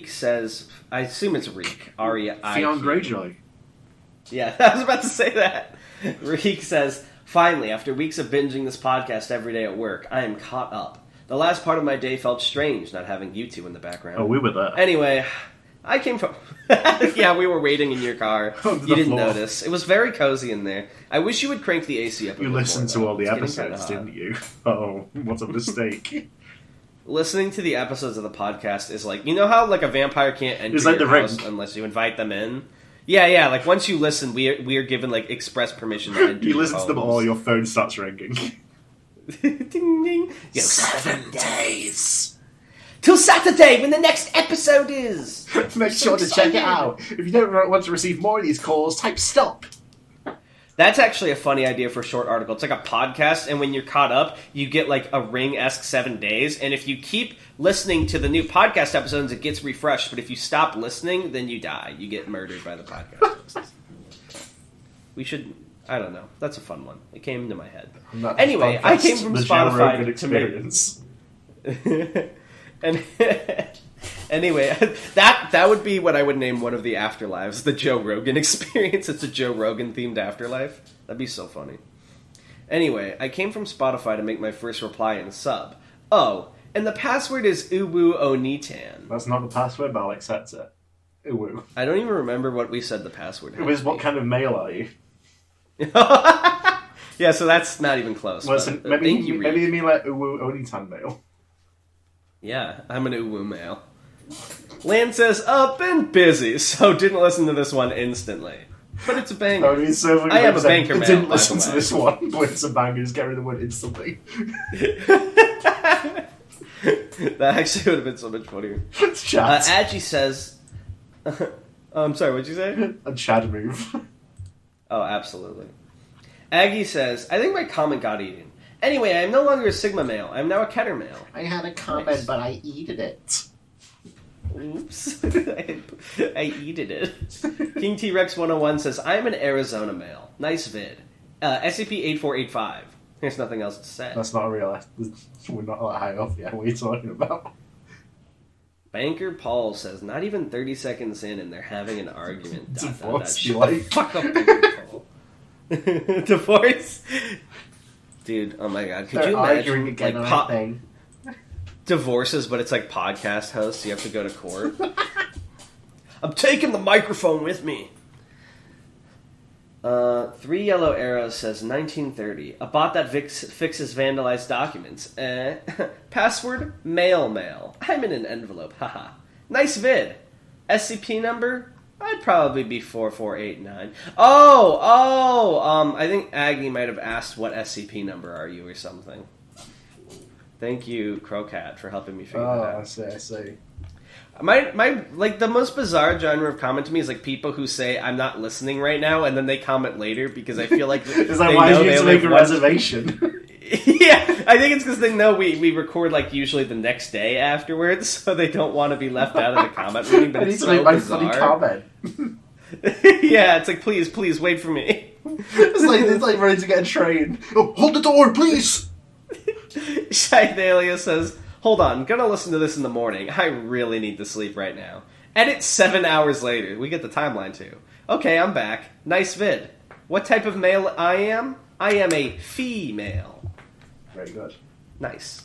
says, I assume it's Reek. R-E-I-Q. Theon Greyjoy. Yeah, I was about to say that. Reek says, finally, after weeks of binging this podcast every day at work, I am caught up. The last part of my day felt strange, not having you two in the background. Oh, we were there. Anyway, I came from... Yeah, we were waiting in your car. You didn't notice. It was very cozy in there. I wish you would crank the AC up a bit more. You listened to all the episodes, didn't you? Oh, what a mistake. Listening to the episodes of the podcast is like... You know how, like, a vampire can't enter your house unless you invite them in? Yeah, like, once you listen, we are given, like, express permission to enter you listen to them all, your phone starts ringing. Ding, ding. 7 days! Till Saturday, when the next episode is! Make sure to check it out. If you don't want to receive more of these calls, type stop. That's actually a funny idea for a short article. It's like a podcast, and when you're caught up, you get like a Ring-esque 7 days, and if you keep listening to the new podcast episodes, it gets refreshed, but if you stop listening, then you die. You get murdered by the podcast. We should... I don't know. That's a fun one. It came into my head. Anyway, I came from Spotify experience. And Anyway, that would be what I would name one of the afterlives, the Joe Rogan experience. It's a Joe Rogan themed afterlife. That'd be so funny. Anyway, I came from Spotify to make my first reply and sub. Oh, and the password is Uwu Onitan. That's not the password, but I'll accept it. Uwu. I don't even remember what we said the password It was, what kind of male are you? Yeah, so that's not even close. Well, so maybe you mean like Uwu Onitan male. Yeah, I'm an Uwu male. Lan says, up and busy, so didn't listen to this one instantly. But it's a banger. I am a banker man. Didn't listen to this one, but it's a banger. Just get rid of the word instantly. That actually would have been so much funnier. Chat. Adji says... I'm sorry, what'd you say? A Chad move. Oh, absolutely. Aggie says, I think my comment got eaten. Anyway, I am no longer a Sigma male. I am now a Keter male. I had a comment, but I eated it. Oops. I eated it. King T-Rex 101 says, I am an Arizona male. Nice vid. SCP-8485. There's nothing else to say. That's not real. We're not that high up yet. What are you talking about? Banker Paul says, not even 30 seconds in and they're having an argument. Divorce, you like? Fuck up, Banker Paul. Divorce? Dude, oh my god. Could you imagine, again like, divorces, but it's like podcast hosts, you have to go to court? I'm taking the microphone with me. 3 Yellow Arrows says 1930. A bot that fixes vandalized documents. Password mail. I'm in an envelope. Haha. Nice vid. SCP number? I'd probably be 4489. I think Aggie might have asked what SCP number are you or something. Thank you, Crowcat, for helping me figure that out. I see. My like the most bizarre genre of comment to me is like people who say I'm not listening right now and then they comment later because I feel like it's like why do you need to make a reservation? Yeah, I think it's because they know we record like usually the next day afterwards, so they don't want to be left out of the comment reading. But it's so bizarre. Funny comment. Yeah, it's like please wait for me. It's like ready to get a train. Oh, hold the door, please. Shidalia says, hold on, gonna listen to this in the morning. I really need to sleep right now. Edit 7 hours later. We get the timeline too. Okay, I'm back. Nice vid. What type of male I am? I am a female. Very good. Nice.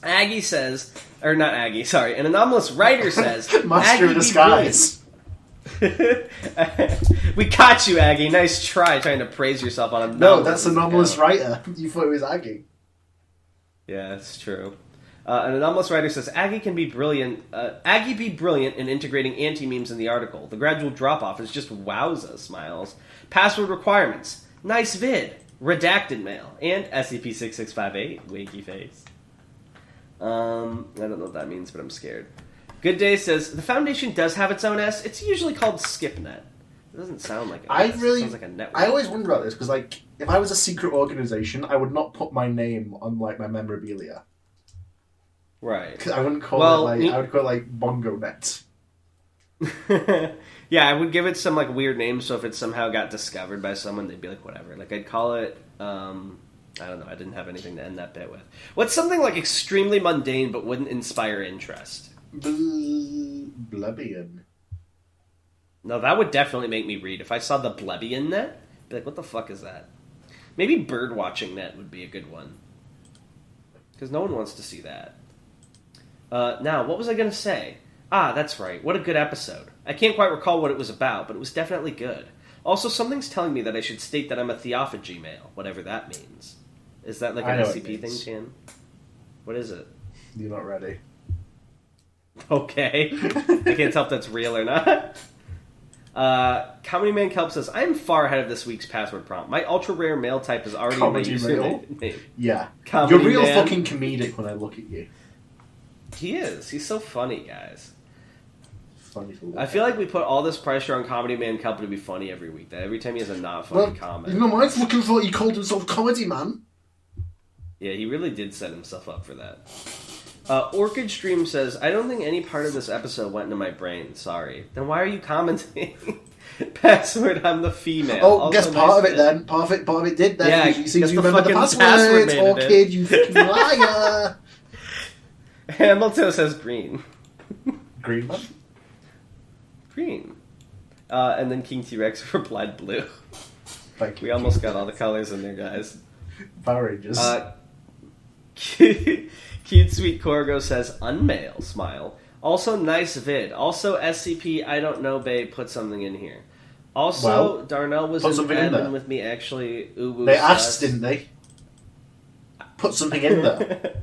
Aggie says, or not Aggie, sorry, an anomalous writer says, Master of disguise. We caught you, Aggie. Nice trying to praise yourself on a No, that's anomalous writer. You thought it was Aggie. Yeah, it's true. An anomalous writer says, Aggie be brilliant in integrating anti-memes in the article. The gradual drop-off is just wowza, smiles. Password requirements. Nice vid. Redacted mail. And SCP-6658. Wakey face. I don't know what that means, but I'm scared. Good Day says, the Foundation does have its own S. It's usually called SkipNet. It doesn't sound like it sounds like a network. I always wonder about this, because like, if I was a secret organization, I would not put my name on like my memorabilia. Right. I wouldn't call I would call it like BongoNet. Yeah, I would give it some like weird name, so if it somehow got discovered by someone, they'd be like, whatever. Like, I'd call it, I don't know, I didn't have anything to end that bit with. What's something like extremely mundane but wouldn't inspire interest? Blebian. No, that would definitely make me read. If I saw the Blebian net, I'd be like, what the fuck is that? Maybe birdwatching net would be a good one. Because no one wants to see that. Now, what was I going to say? Ah, that's right. What a good episode. I can't quite recall what it was about, but it was definitely good. Also, something's telling me that I should state that I'm a theophagy male, whatever that means. Is that like an SCP thing, Chan? What is it? You're not ready. Okay. I can't tell if that's real or not. Comedy Man Kelp says, I am far ahead of this week's password prompt. My ultra rare male type is already in my username. Yeah. Comedy You're real Man. fucking comedic when I look at you. He is. He's so funny, guys. Funny for I feel like we put all this pressure on Comedy Man Kelp to be funny every week. That every time he has a not funny comment. You know, mine's looking for he called himself Comedy Man. Yeah, he really did set himself up for that. Orchid Stream says, I don't think any part of this episode went into my brain. Sorry. Then why are you commenting? Password, I'm the female. Oh, also guess part of it then. Part of it did then. Yeah, you seem to remember the password password. Orchid, you fucking liar. Hamiltoe says green. Green man? Green. And then King T-Rex replied blue. Thank you. We almost got all the colors in there, guys. Power Rangers. Cute Sweet Corgo says, unmail, smile. Also, nice vid. Also, SCP, I don't know, babe, put something in here. Also, Darnell was in admin with me, actually. They asked, didn't they? Put something in there.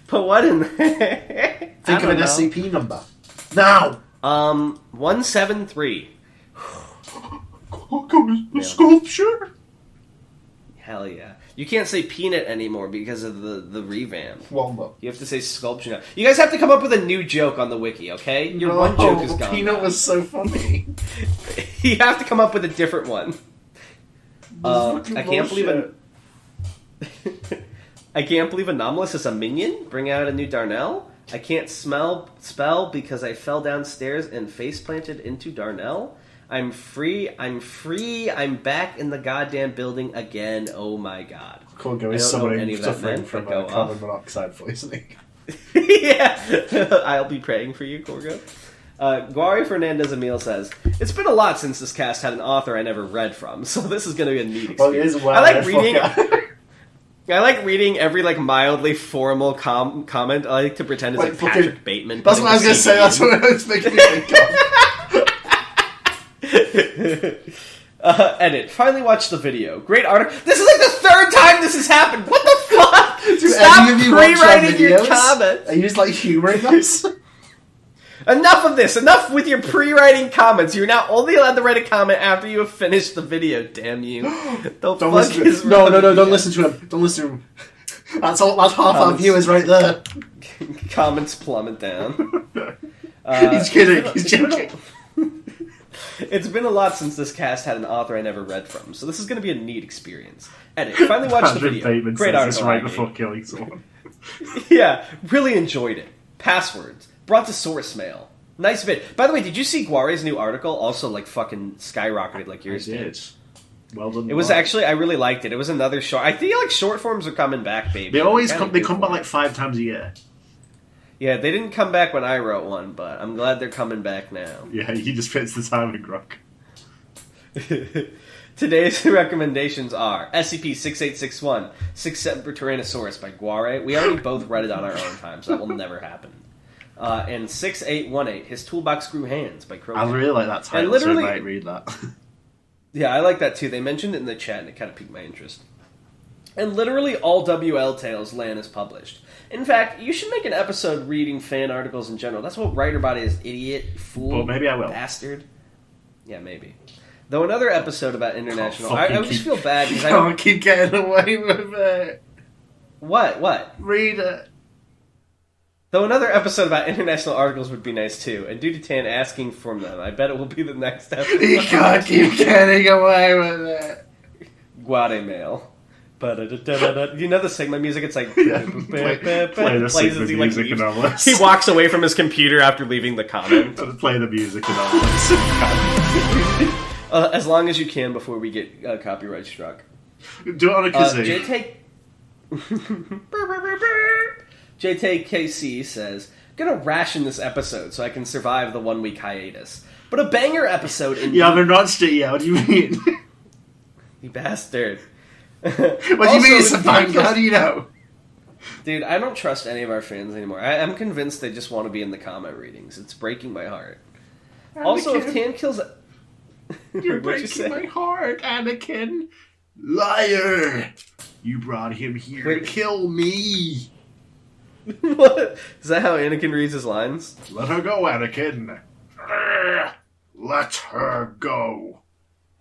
Put what in there? Think of an SCP number. Now! 173. The sculpture? Hell yeah. You can't say peanut anymore because of the revamp. Well, no. You have to say sculpture now. You guys have to come up with a new joke on the wiki, okay? Your one joke is gone. Peanut was so funny. You have to come up with a different one. I can't believe I can't believe Anomalous is a minion. Bring out a new Darnell. I can't spell because I fell downstairs and face planted into Darnell. I'm free, I'm back in the goddamn building again, oh my god. Corgo is suffering from carbon monoxide poisoning. Yeah, I'll be praying for you, Corgo. Guari Fernandez Emil says, it's been a lot since this cast had an author I never read from, so this is going to be a neat experience. I like reading every mildly formal comment. I like to pretend it's Patrick Bateman. That's what I was going to say, that's what I was making me think of. Edit. Finally watched the video. Great article. This is the third time this has happened. What the fuck? Stop pre-writing your comments. Are you just humouring us? Enough of this. Enough with your pre-writing comments. You're now only allowed to write a comment after you have finished the video. Damn you! Don't listen to him. No, don't listen to him. Don't listen to him. That's half our viewers right there. Comments plummet down. He's kidding. He's joking. It's been a lot since this cast had an author I never read from, so this is going to be a neat experience. Edit. Finally watched the video. Bateman Great article. Right before killing someone. Yeah, really enjoyed it. Passwords. Brought to source mail. Nice vid. By the way, did you see Guare's new article? Also, fucking skyrocketed like yours did. Well done. It was actually, I really liked it. It was another short. I feel like short forms are coming back, baby. They always come. They come back 5 times a year. Yeah, they didn't come back when I wrote one, but I'm glad they're coming back now. Yeah, he just fits the timing, Grok. Today's recommendations are SCP-6861, 6th for Tyrannosaurus by Guare. We already both read it on our own time, so that will never happen. And 6818, His Toolbox Grew Hands by Crow. I really like that title, so I might read that. Yeah, I like that too. They mentioned it in the chat, and it kind of piqued my interest. And literally all WL Tales Lan is published. In fact, you should make an episode reading fan articles in general. That's what WriterBot is, idiot, fool, well, maybe I will. Bastard. Yeah, maybe. Though another episode about international... I just feel bad because I don't keep getting away with it. What? Read it. Though another episode about international articles would be nice too, and due to Tan asking for them, I bet it will be the next episode. You can't keep getting away with it. Guademail. You know the Sigma music? It's like... play the Sigma music and all this. He walks away from his computer after leaving the comment. Play the music and all this. As long as you can before we get copyright struck. Do it on a kazoo. JTKC says, gonna ration this episode so I can survive the 1 week hiatus. But a banger episode in... You haven't watched it yet, what do you mean? You bastard. What do you mean it's a banger? How do you know? Dude, I don't trust any of our fans anymore. I'm convinced they just want to be in the comment readings. It's breaking my heart. Anakin. Also, if Tan kills... You're breaking my heart, Anakin. Liar! You brought him here to kill me. What? Is that how Anakin reads his lines? Let her go, Anakin. Let her go.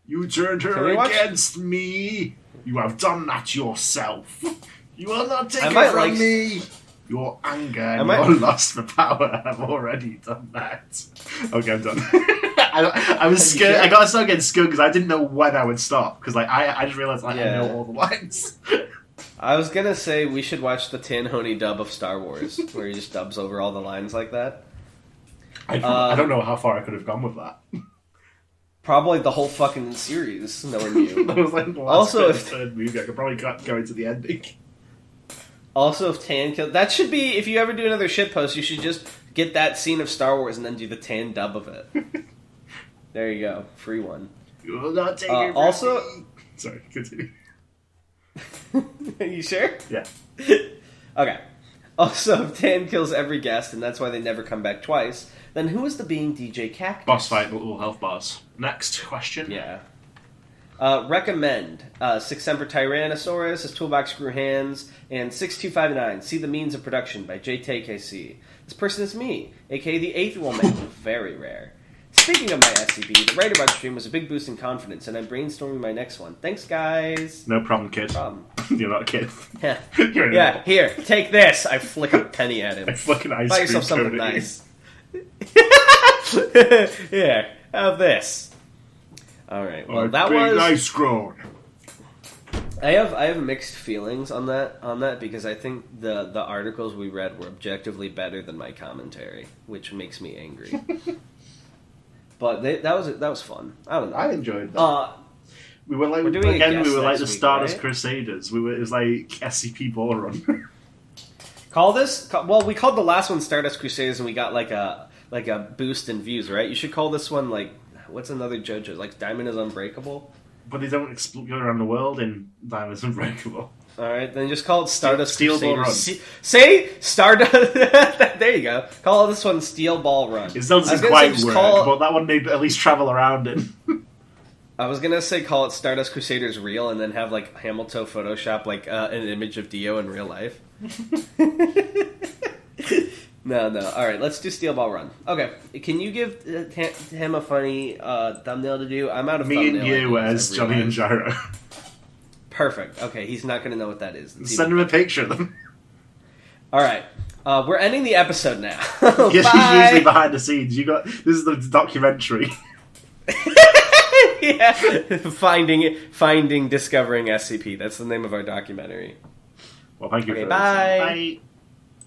You turned her against me. You have done that yourself. You will not take it from me. Your anger and your lust for power have already done that. Okay, I'm done. I was scared. Sure? I got to start getting scared because I didn't know when I would stop. Because I just realized I know all the lines. I was gonna say we should watch the Tanhoney dub of Star Wars, where he just dubs over all the lines like that. I don't know how far I could have gone with that. Probably the whole fucking series, knowing you. That was like the last third movie. I could probably go into the ending. Also, if Tan kills... That should be... If you ever do another shitpost, you should just get that scene of Star Wars and then do the tan dub of it. There you go. Free one. You will not take it. Also... Sorry, continue. Are you sure? Yeah. Okay. Also, if Tan kills every guest, and that's why they never come back twice, then who is the being DJ Cactus? Boss fight, multiple health bars. Next question. Yeah. Recommend 6 Semper Tyrannosaurus, his toolbox screw hands, and 6259, See the Means of Production by JTKC. This person is me, aka the Eighth Woman. Very rare. Speaking of my SCP, the Writer Watch stream was a big boost in confidence, and I'm brainstorming my next one. Thanks, guys. No problem, kid. You're not a kid. You're yeah, here, take this. I flick a penny at him. I flick an ice Buy cream yourself something cone at nice. Yeah, have this. All right. Well, that was ice cream. I have mixed feelings on that because I think the articles we read were objectively better than my commentary, which makes me angry. But that was fun. I don't know. I enjoyed that. We were like the Stardust right? Crusaders. It was like SCP Ball Run. We called the last one Stardust Crusaders, and we got like a boost in views, right? You should call this one like what's another JoJo? Like Diamond is Unbreakable. But they don't explode around the world in Diamond is Unbreakable. All right, then just call it Stardust Steel Ball Run. Say Stardust. There you go. Call this one Steel Ball Run. It still doesn't quite work, but that one may at least travel around it. I was gonna say call it Stardust Crusaders Real, and then have like Hamiltoe Photoshop like an image of Dio in real life. No. All right, let's do Steel Ball Run. Okay, can you give him a funny thumbnail to do? I'm out of thumbnail. Me and you as Johnny and Gyro. Perfect. Okay, he's not going to know what that is. Send him a picture of them. All right. We're ending the episode now. Yes, he's usually behind the scenes. This is the documentary. Yeah. Discovering SCP. That's the name of our documentary. Well, thank you for bye. listening. Bye.